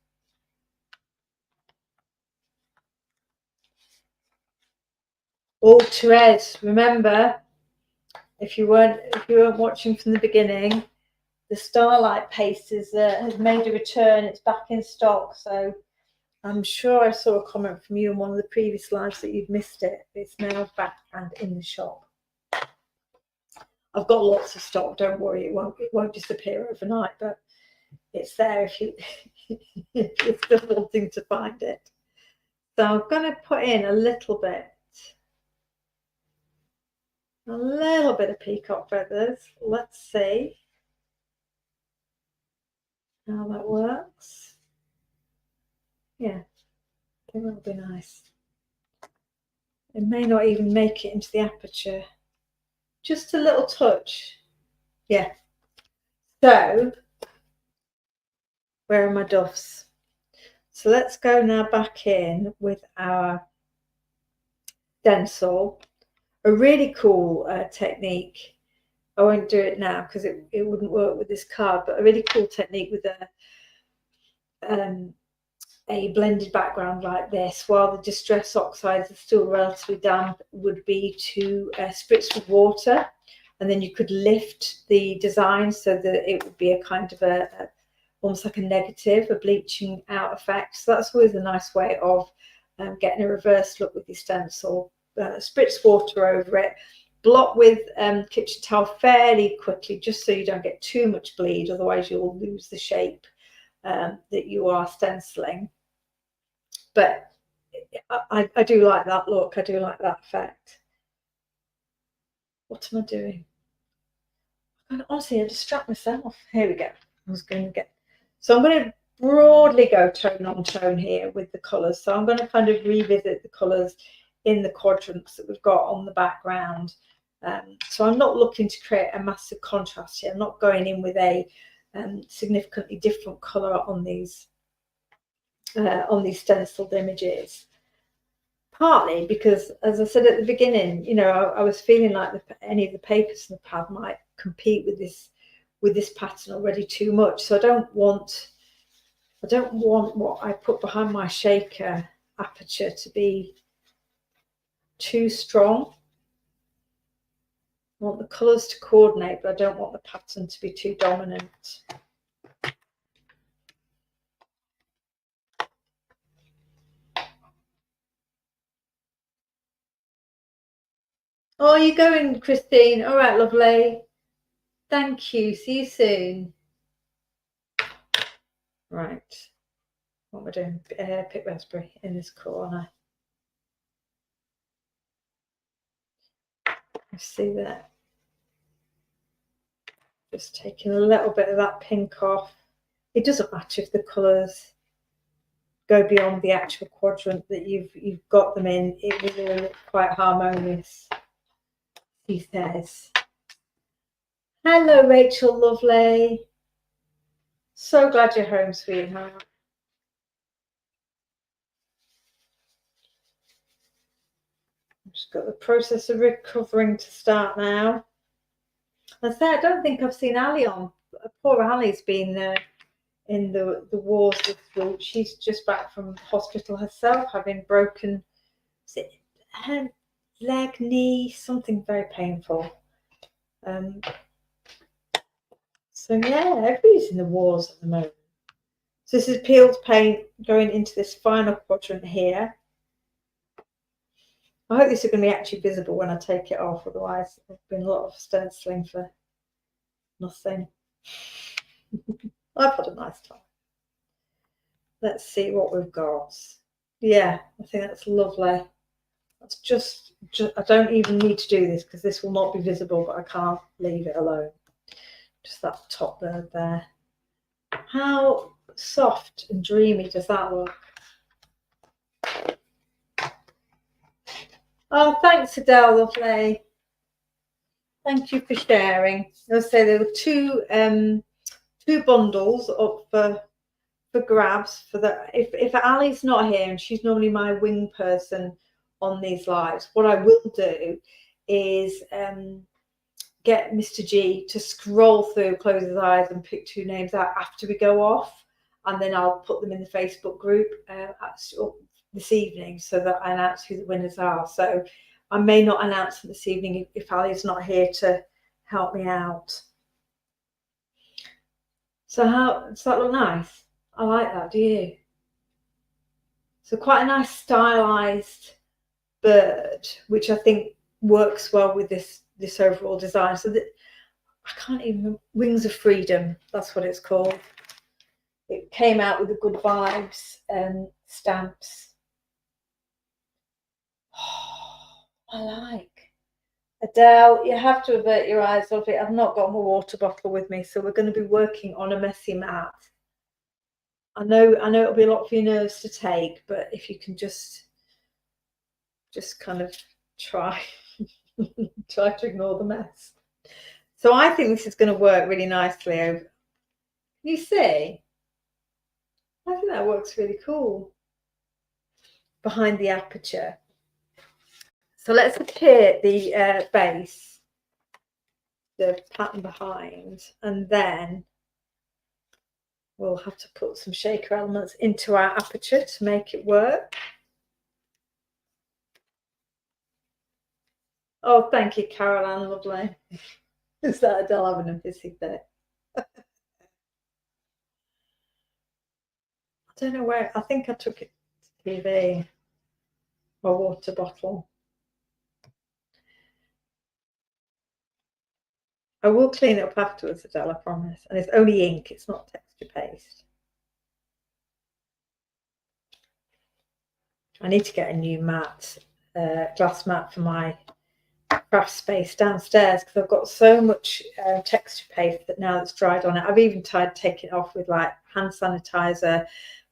All to red. Remember, if you weren't watching from the beginning, the Starlight paste has made a return. It's back in stock. So I'm sure I saw a comment from you in one of the previous lives that you'd missed it. It's now back and in the shop. I've got lots of stock. Don't worry, it won't disappear overnight, but it's there if you're still wanting to find it. So I'm going to put in a little bit of peacock feathers. Let's see how that works. Yeah, I think that'll be nice. It may not even make it into the aperture. Just a little touch. Yeah. So, where are my doves? So let's go now back in with our stencil. A really cool technique. I won't do it now because it wouldn't work with this card, but a really cool technique with a blended background like this, while the Distress Oxides are still relatively damp, would be to spritz with water, and then you could lift the design so that it would be a kind of almost like a negative, a bleaching out effect. So that's always a nice way of getting a reverse look with your stencil. Spritz water over it, blot with kitchen towel fairly quickly, just so you don't get too much bleed, otherwise you'll lose the shape that you are stenciling. But I do like that look. I do like that effect. What am I doing? Honestly, I distract myself. Here we go. I was going to get. So I'm going to broadly go tone on tone here with the colours. So I'm going to kind of revisit the colours in the quadrants that we've got on the background. So I'm not looking to create a massive contrast here. I'm not going in with a significantly different colour on these stenciled images. Partly because, as I said at the beginning, you know, I was feeling like any of the papers in the pad might compete with this pattern already too much. So I don't want what I put behind my shaker aperture to be too strong. I want the colours to coordinate, but I don't want the pattern to be too dominant. Oh, you're going, Christine. All right, lovely. Thank you. See you soon. Right. What am I doing? Pick raspberry in this corner. I see that. Just taking a little bit of that pink off. It doesn't matter if the colours go beyond the actual quadrant that you've got them in. It will look quite harmonious, he says. Hello, Rachel, lovely. So glad you're home, sweetheart. I've just got the process of recovering to start now. I say I don't think I've seen Ali on. Poor Ali's been in the wars this week. She's just back from hospital herself, having broken her leg, knee, something very painful. So yeah, everybody's in the wars at the moment. So this is peeled paint going into this final quadrant here. I hope this is going to be actually visible when I take it off, otherwise there's been a lot of stenciling for nothing. I've had a nice time. Let's see what we've got. Yeah, I think that's lovely. That's just I don't even need to do this because this will not be visible, but I can't leave it alone. Just that top bird there. How soft and dreamy does that look? Oh, thanks, Adele, lovely. Thank you for sharing. I'll say there were two bundles up for grabs for the if Ali's not here, and she's normally my wing person on these lives, what I will do is get Mr. G to scroll through, close his eyes, and pick two names out after we go off, and then I'll put them in the Facebook group this evening so that I announce who the winners are. So I may not announce them this evening if Ali's not here to help me out. So how does that look nice? I like that, do you? So quite a nice stylized bird, which I think works well with this overall design. So that I can't even, Wings of Freedom, that's what it's called. It came out with the Good Vibes stamps. Oh, I like. Adele, you have to avert your eyes off it. I've not got my water bottle with me, so we're going to be working on a messy mat. I know it'll be a lot for your nerves to take, but if you can just kind of try to ignore the mess. So I think this is going to work really nicely over. Can you see? I think that works really cool behind the aperture. So let's adhere the base, the pattern behind, and then we'll have to put some shaker elements into our aperture to make it work. Oh, thank you, Caroline, lovely. Is that Adele having a busy day? I don't know where, I think I took it to TV, my water bottle. I will clean it up afterwards, Adele, I promise. And it's only ink, it's not texture paste. I need to get a new mat, glass mat for my craft space downstairs because I've got so much texture paste that now it's dried on it. I've even tried taking it off with like hand sanitizer,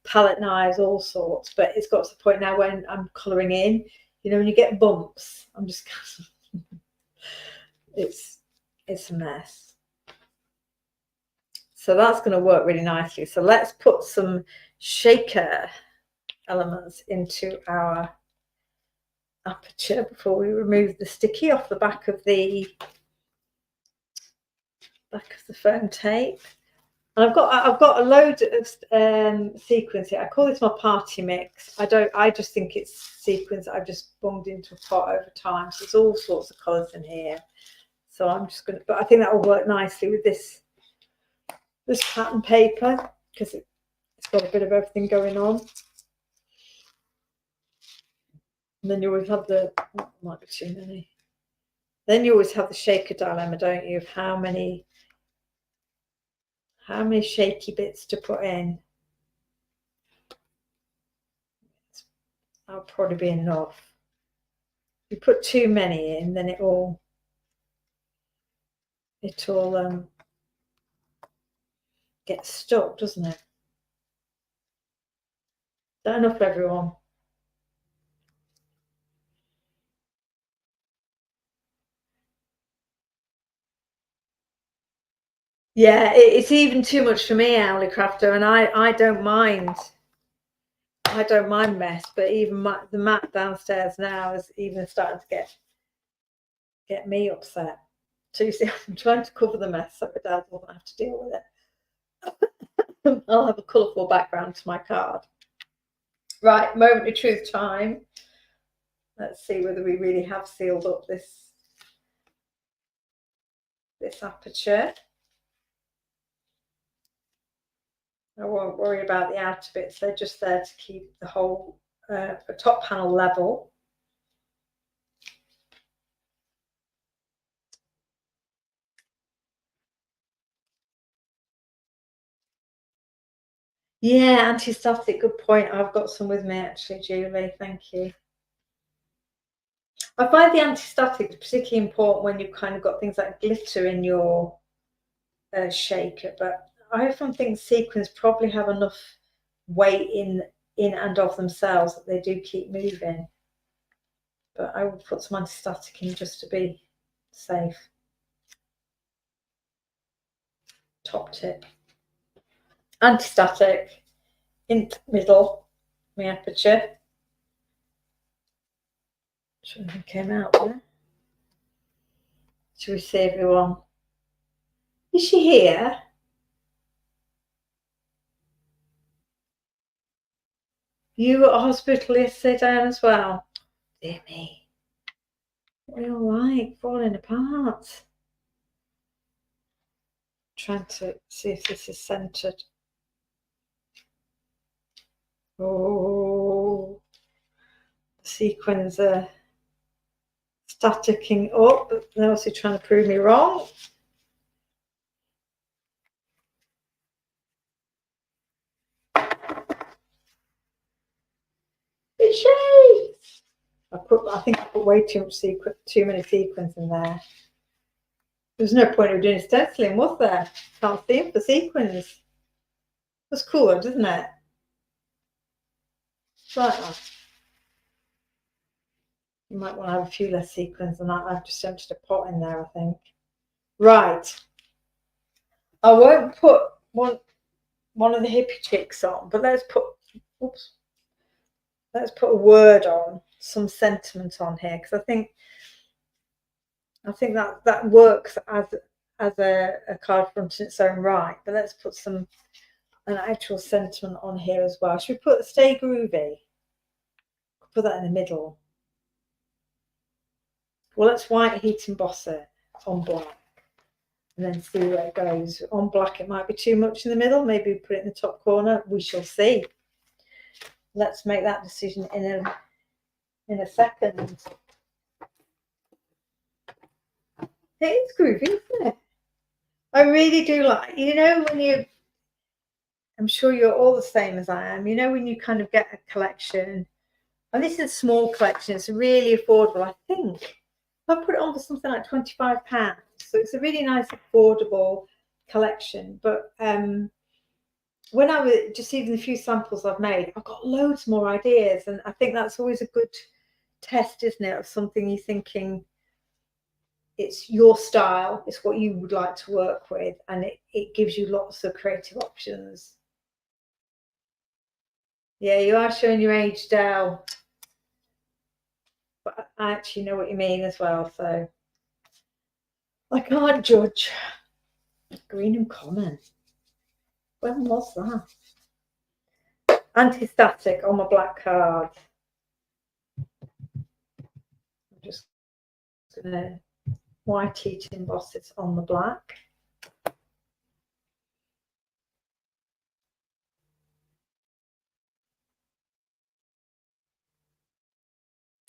palette knives, all sorts. But it's got to the point now when I'm colouring in, you know, when you get bumps, I'm just it's a mess. So that's going to work really nicely. So let's put some shaker elements into our aperture before we remove the sticky off the back of the foam tape. And I've got a load of sequins here. I call this my party mix. I just think it's sequins that I've just bunged into a pot over time. So there's all sorts of colours in here. So I'm just going to, but I think that will work nicely with this pattern paper because it's got a bit of everything going on. And then you always have might be too many. Then you always have the shaker dilemma, don't you, of how many shaky bits to put in. That'll probably be enough. If you put too many in, then it'll get stuck, doesn't it? Is that enough for everyone? Yeah, it's even too much for me, Owly Crafter, and I don't mind. I don't mind mess, but even the mat downstairs now is even starting to get me upset. So you see, I'm trying to cover the mess so my dad doesn't have to deal with it. I'll have a colourful background to my card. Right, moment of truth time. Let's see whether we really have sealed up this aperture. I won't worry about the outer bits, they're just there to keep the whole top panel level. Yeah, anti-static, good point. I've got some with me actually, Julie. Thank you. I find the anti-static is particularly important when you've kind of got things like glitter in your shaker, but I often think sequins probably have enough weight in and of themselves that they do keep moving. But I would put some anti-static in just to be safe. Top tip. Anti-static in the middle, my aperture. Something came out there. Shall we see everyone? Is she here? You were at hospital yesterday, Diane, as well? Dear me. What are you all like? Falling apart. Trying to see if this is centered. Oh, the sequins are staticking up. They're also trying to prove me wrong. It's she. I think I put way too many sequins in there. There's no point of doing stenciling, was there? Can't see the sequins. That's cool, doesn't it? Right. You might want to have a few less sequins than that. I've just emptied a pot in there, I think. Right. I won't put one of the hippie chicks on, but let's put a word on, some sentiment on here, because I think that works as a card front in its own right. But let's put an actual sentiment on here as well. Should we put Stay Groovy? Put that in the middle. Well, let's white heat emboss it on black and then see where it goes. On black, it might be too much in the middle. Maybe put it in the top corner. We shall see. Let's make that decision in a second. It is groovy, isn't it? I really do like, I'm sure you're all the same as I am. When you kind of get a collection, and this is a small collection, it's really affordable. I think I put it on for something like £25. So it's a really nice, affordable collection. But when I was just even the few samples I've made, I've got loads more ideas. And I think that's always a good test, isn't it, of something you're thinking it's your style, it's what you would like to work with, and it gives you lots of creative options. Yeah, you are showing your age, Dell. But I actually know what you mean as well, so I can't judge. Greenham Common. When was that? Anti-static on my black card. I'm just gonna white heat emboss it on the black.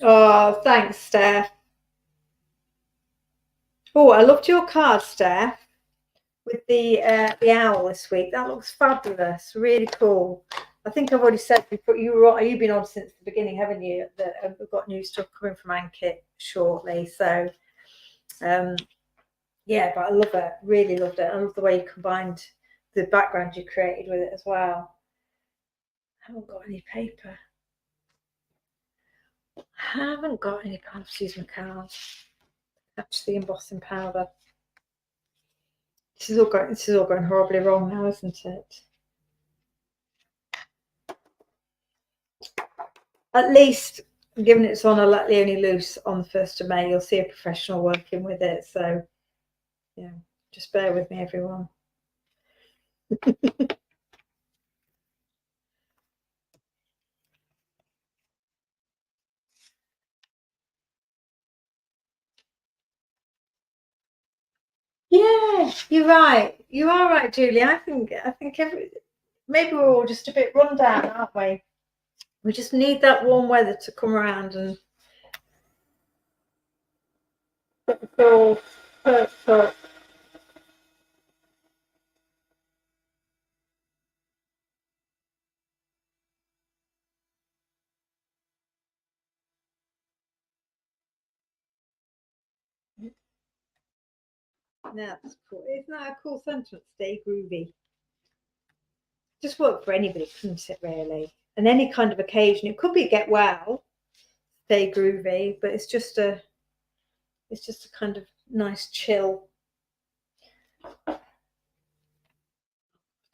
Oh, thanks, Steph. Oh, I loved your card, Steph, with the owl this week. That looks fabulous. Really cool. I think I've already said before, you've been on since the beginning, haven't you? That we've got new stuff coming from Ankit shortly. So, yeah, but I love it. Really loved it. I love the way you combined the background you created with it as well. I haven't got any paper. I haven't got any kind of use my cards. Actually, embossing powder. This is all going horribly wrong now, isn't it? At least, given it's on a Let Leonie Loose on the 1st of May, you'll see a professional working with it. So, yeah, just bear with me, everyone. Yeah, you're right. You are right, Julie. I think maybe we're all just a bit run down, aren't we? We just need that warm weather to come around and get us all perked up. Now that's cool. Isn't that a cool sentence? Stay groovy. Just work for anybody, couldn't it, really? And any kind of occasion. It could be get well, stay groovy, but it's just a kind of nice chill.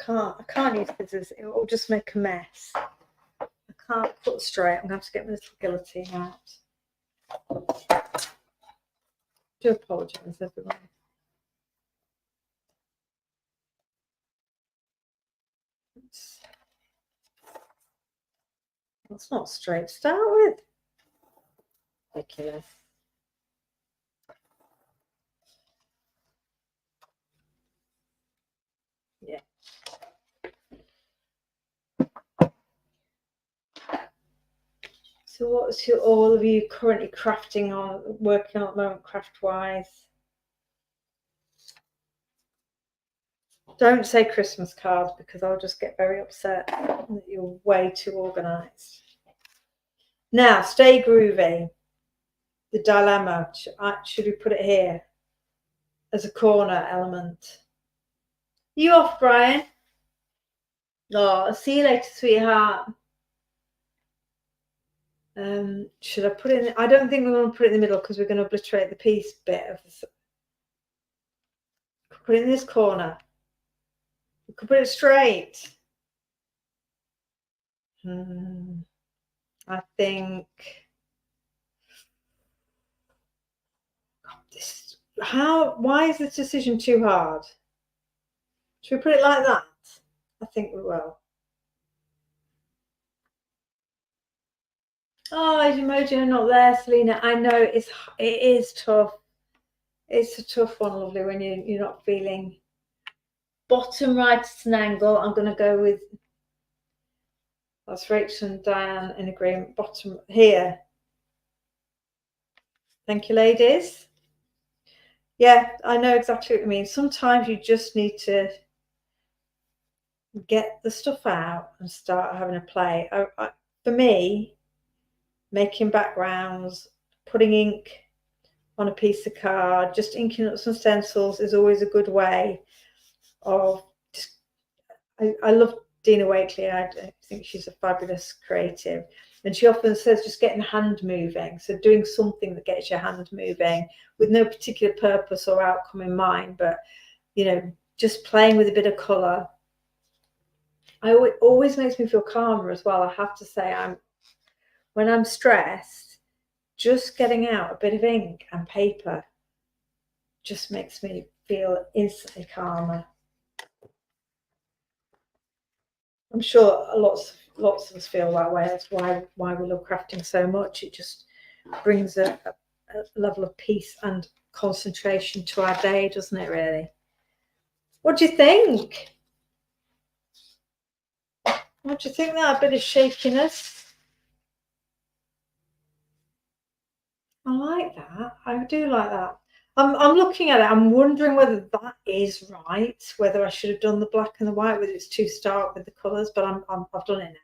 I can't use scissors, it will just make a mess. I can't cut straight, I'm going to have to get my little guillotine out. I do apologise, everyone. It's not straight to start with. Ridiculous. Yeah. So what's all of you currently crafting on, working on at the moment, craft-wise? Don't say Christmas cards because I'll just get very upset that you're way too organised. Now, stay groovy. The dilemma, should we put it here as a corner element? You off, Brian? Oh, see you later, sweetheart. Should I put it in? I don't think we're going to put it in the middle because we're going to obliterate the piece bit of this. Put it in this corner. We could put it straight. I think why is this decision too hard? Should we put it like that? I think we will. Oh, is emoji not there, Selena? I know it is tough. It's a tough one, lovely, when you're not feeling. Bottom right at an angle. I'm going to go with, that's Rachel and Diane in agreement. Bottom here. Thank you, ladies. Yeah, I know exactly what you mean. Sometimes you just need to get the stuff out and start having a play. For me, making backgrounds, putting ink on a piece of card, just inking up some stencils is always a good way of just. I love Dina Wakely. I think she's a fabulous creative, and she often says just getting hand moving. So doing something that gets your hand moving with no particular purpose or outcome in mind, but just playing with a bit of colour. It always makes me feel calmer as well. I have to say, when I'm stressed, just getting out a bit of ink and paper just makes me feel instantly calmer. I'm sure lots of us feel that way. That's why we love crafting so much. It just brings a level of peace and concentration to our day, doesn't it, really? What do you think? What do you think? That a bit of shakiness? I like that. I do like that. I'm looking at it. I'm wondering whether that is right. Whether I should have done the black and the white, whether it's too stark with the colours. But I've done it now.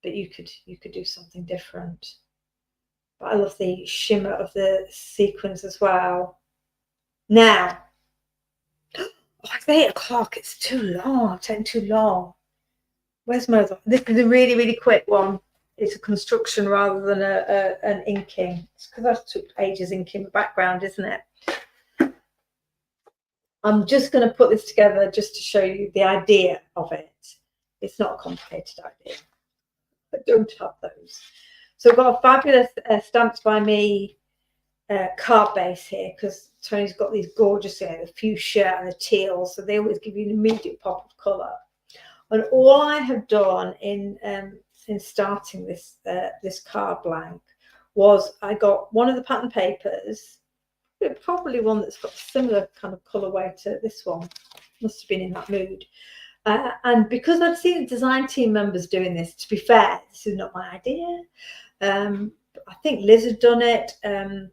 But you could do something different. But I love the shimmer of the sequins as well. Now, it's 8 o'clock. It's too long. It's taking too long. Where's my other? This is a really, really quick one. It's a construction rather than an inking. It's because I took ages inking the background, isn't it? I'm just going to put this together just to show you the idea of it. It's not a complicated idea. I don't have those. So I've got a fabulous Stamped by Me card base here because Tony's got these gorgeous, the fuchsia and the teal, so they always give you an immediate pop of colour. And all I have done in starting this card blank was I got one of the pattern papers, probably one that's got a similar kind of colourway to this one. Must have been in that mood. And because I'd seen design team members doing this, to be fair, this is not my idea. I think Liz had done it, and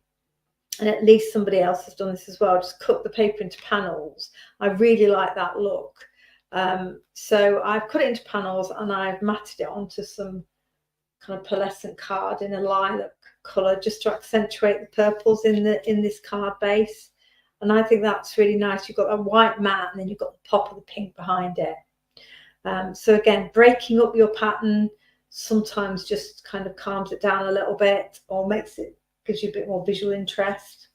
at least somebody else has done this as well. Just cut the paper into panels. I really like that look. So I've cut it into panels and I've matted it onto some kind of pearlescent card in a lilac colour just to accentuate the purples in this card base. And I think that's really nice. You've got a white mat and then you've got the pop of the pink behind it. So again, breaking up your pattern sometimes just kind of calms it down a little bit, or gives you a bit more visual interest.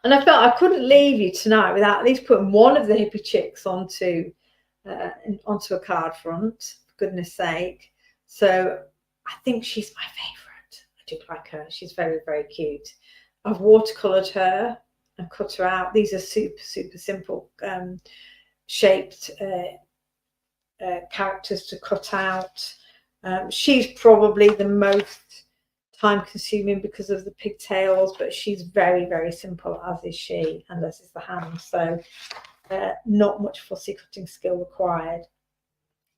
And I felt I couldn't leave you tonight without at least putting one of the Hippie Chicks onto a card front, for goodness sake. So I think she's my favourite. I do like her. She's very, very cute. I've watercoloured her and cut her out. These are super, super simple shaped characters to cut out. She's probably the most time consuming because of the pigtails, but she's very, very simple, as is she, and as is the hand. So not much fussy cutting skill required.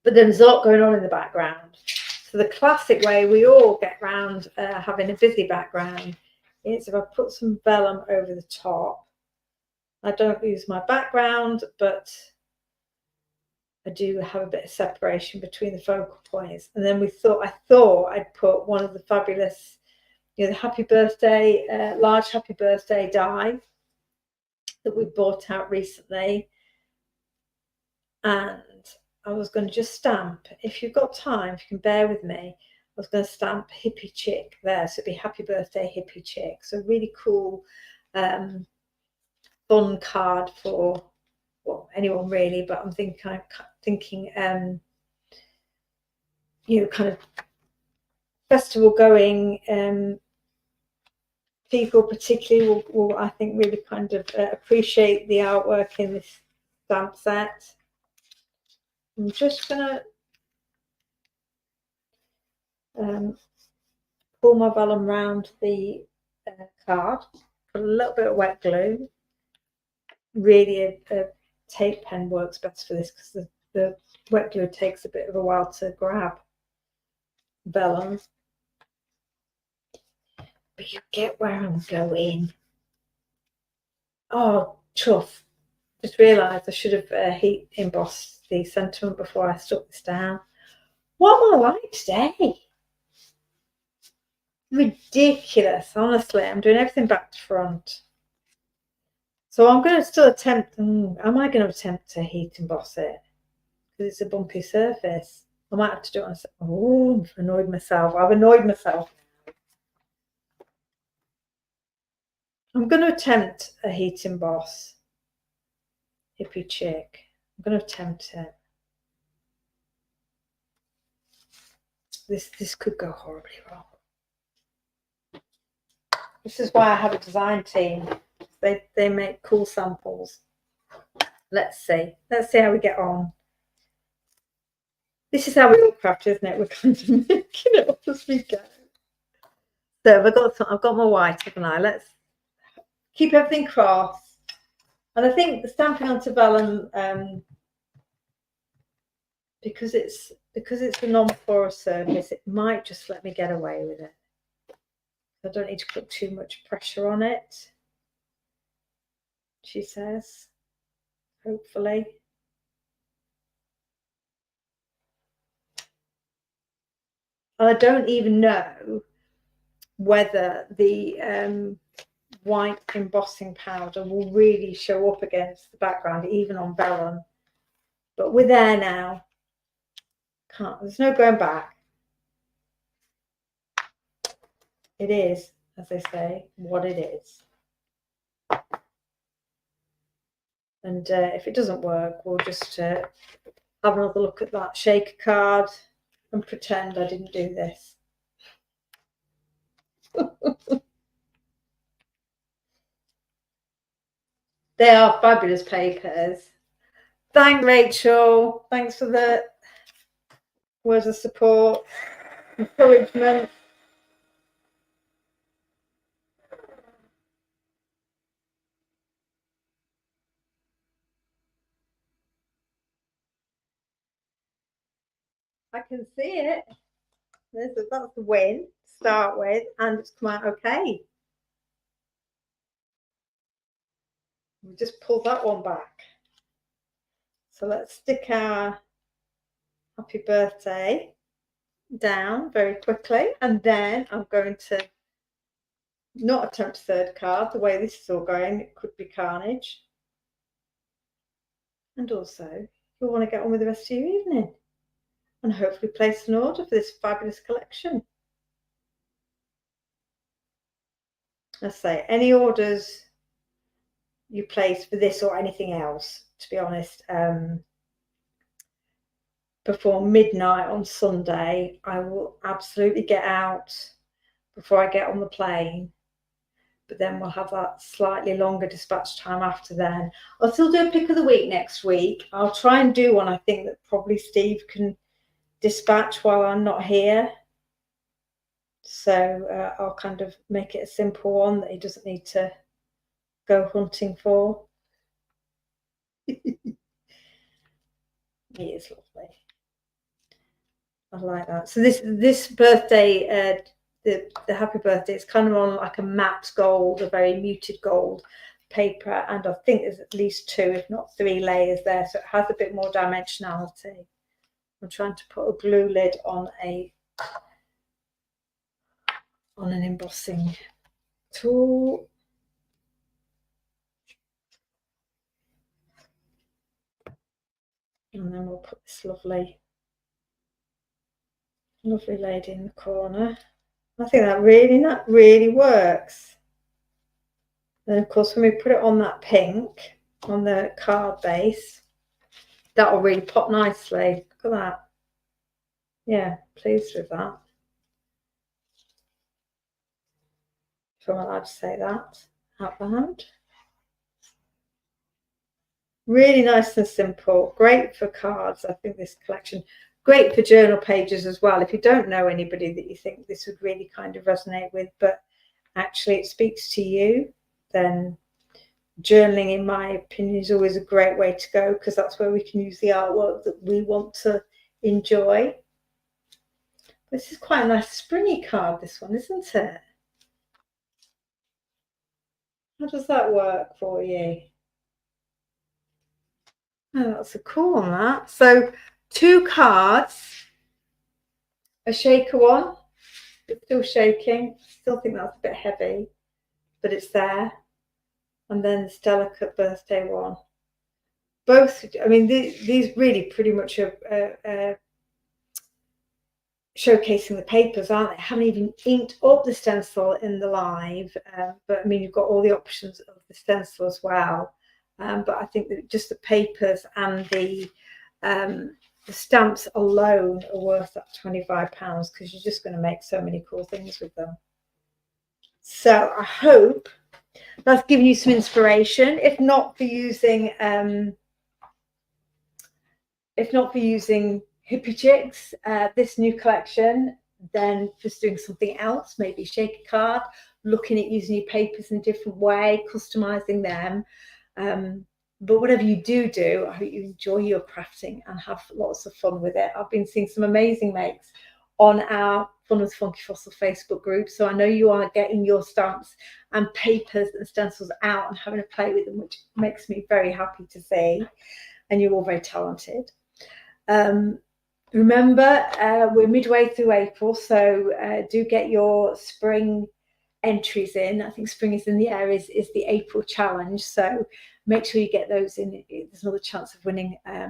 But there's a lot going on in the background. So the classic way we all get around having a busy background is if I put some vellum over the top. I don't use my background, but I do have a bit of separation between the focal points. And then I thought I'd put one of the fabulous, the Happy Birthday, large Happy Birthday die that we bought out recently. And I was going to just stamp, if you've got time, if you can bear with me, I was going to stamp Hippie Chick there. So it'd be Happy Birthday Hippie Chick. So really cool, fun card for, well, anyone really, but I'm thinking kind of festival going people particularly will I think really kind of appreciate the artwork in this stamp set. I'm just gonna pull my vellum around the card, put a little bit of wet glue. Really a tape pen works best for this because the wet glue takes a bit of a while to grab vellum. But you get where I'm going. Oh, chuff. Just realised I should have heat embossed the sentiment before I stuck this down. What am I like today? Ridiculous, honestly. I'm doing everything back to front. So I'm going to still attempt, am I going to attempt to heat emboss it? Because it's a bumpy surface. I might have to do it on, oh, I've annoyed myself. I've annoyed myself. I'm going to attempt a heat emboss Hippie Chick. I'm going to attempt it. This could go horribly wrong. This is why I have a design team. They make cool samples. Let's see how we get on. This is how we all craft, isn't it? We're kind of making it up as we go. So I've got my white, haven't I? Let's keep everything crossed. And I think the stamping onto vellum, because it's a non-porous surface, it might just let me get away with it. I don't need to put too much pressure on it, she says, hopefully. And I don't even know whether the white embossing powder will really show up against the background, even on vellum. But we're there now. There's no going back. It is, as they say, what it is. And if it doesn't work, we'll just have another look at that shaker card and pretend I didn't do this. They are fabulous papers. Thanks, Rachel. Thanks for the words of support, encouragement. I can see it. That's the win to start with, and it's come out okay. We just pulled that one back. So let's stick our Happy Birthday down very quickly, and then I'm going to not attempt a third card. The way this is all going, it could be carnage. And also, you'll want to get on with the rest of your evening and hopefully place an order for this fabulous collection. Let's say any orders you place for this or anything else, to be honest, before midnight on Sunday, I will absolutely get out before I get on the plane. But then we'll have that slightly longer dispatch time after then. I'll still do a pick of the week next week. I'll try and do one I think that probably Steve can dispatch while I'm not here. So I'll kind of make it a simple one that he doesn't need to go hunting for. It is lovely. I like that. So this birthday, the happy birthday, it's kind of on like a matte gold, a very muted gold paper, and I think there's at least 2, if not 3 layers there, so it has a bit more dimensionality. I'm trying to put a glue lid on an embossing tool. And then we'll put this lovely lady in the corner. I think that really works. And of course, when we put it on that pink, on the card base, that will really pop nicely. Look at that. Yeah, pleased with that. If I'm allowed to say that out loud. Really nice and simple. Great for cards, I think, this collection. Great for journal pages as well. If you don't know anybody that you think this would really kind of resonate with, but actually it speaks to you, then journaling, in my opinion, is always a great way to go, because that's where we can use the artwork that we want to enjoy. This is quite a nice springy card, this one, isn't it? How does that work for you? Oh, that's a cool one, that. So 2 cards, a shaker one, it's still shaking. Still think that's a bit heavy, but it's there. And then the Delicate birthday one. Both, I mean, these really pretty much are showcasing the papers, aren't they? I haven't even inked up the stencil in the live, but I mean, you've got all the options of the stencil as well. But I think that just the papers and the stamps alone are worth that £25, because you're just going to make so many cool things with them. So I hope that's given you some inspiration, if not for using Hippie Chicks, this new collection, then just doing something else, maybe shake a card, looking at using your papers in a different way, customizing them. But whatever you do, I hope you enjoy your crafting and have lots of fun with it. I've been seeing some amazing makes on our Fun with Funky Fossil Facebook group, so I know you are getting your stamps and papers and stencils out and having a play with them, which makes me very happy to see, and you're all very talented. Remember, we're midway through April, so do get your spring entries in. I think spring is in the air is the April challenge, so make sure you get those in. There's another chance of winning a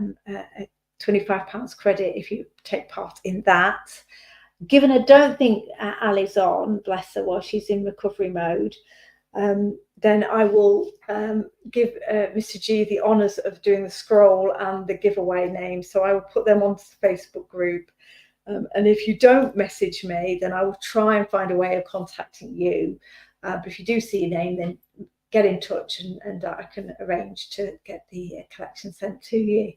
£25 credit if you take part in that. Given I don't think Ali's on, bless her, while she's in recovery mode, then I will give Mr. G the honours of doing the scroll and the giveaway name. So I will put them onto the Facebook group. And if you don't message me, then I will try and find a way of contacting you. But if you do see your name, then get in touch and I can arrange to get the collection sent to you.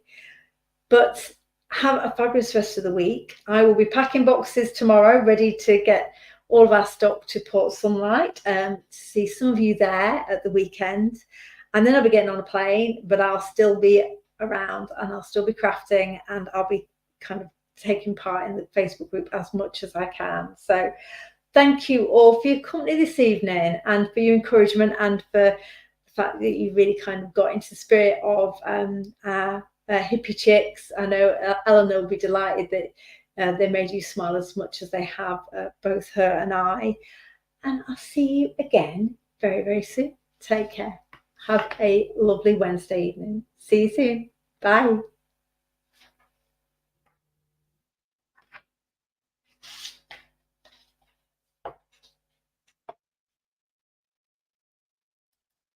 But have a fabulous rest of the week. I will be packing boxes tomorrow, ready to get all of our stock to Port Sunlight, to see some of you there at the weekend. And then I'll be getting on a plane, but I'll still be around and I'll still be crafting, and I'll be kind of taking part in the Facebook group as much as I can. So thank you all for your company this evening, and for your encouragement, and for the fact that you really kind of got into the spirit of our Hippie Chicks. I know Eleanor will be delighted that they made you smile as much as they have, both her and I. and I'll see you again very, very soon. Take care. Have a lovely Wednesday evening. See you soon. Bye.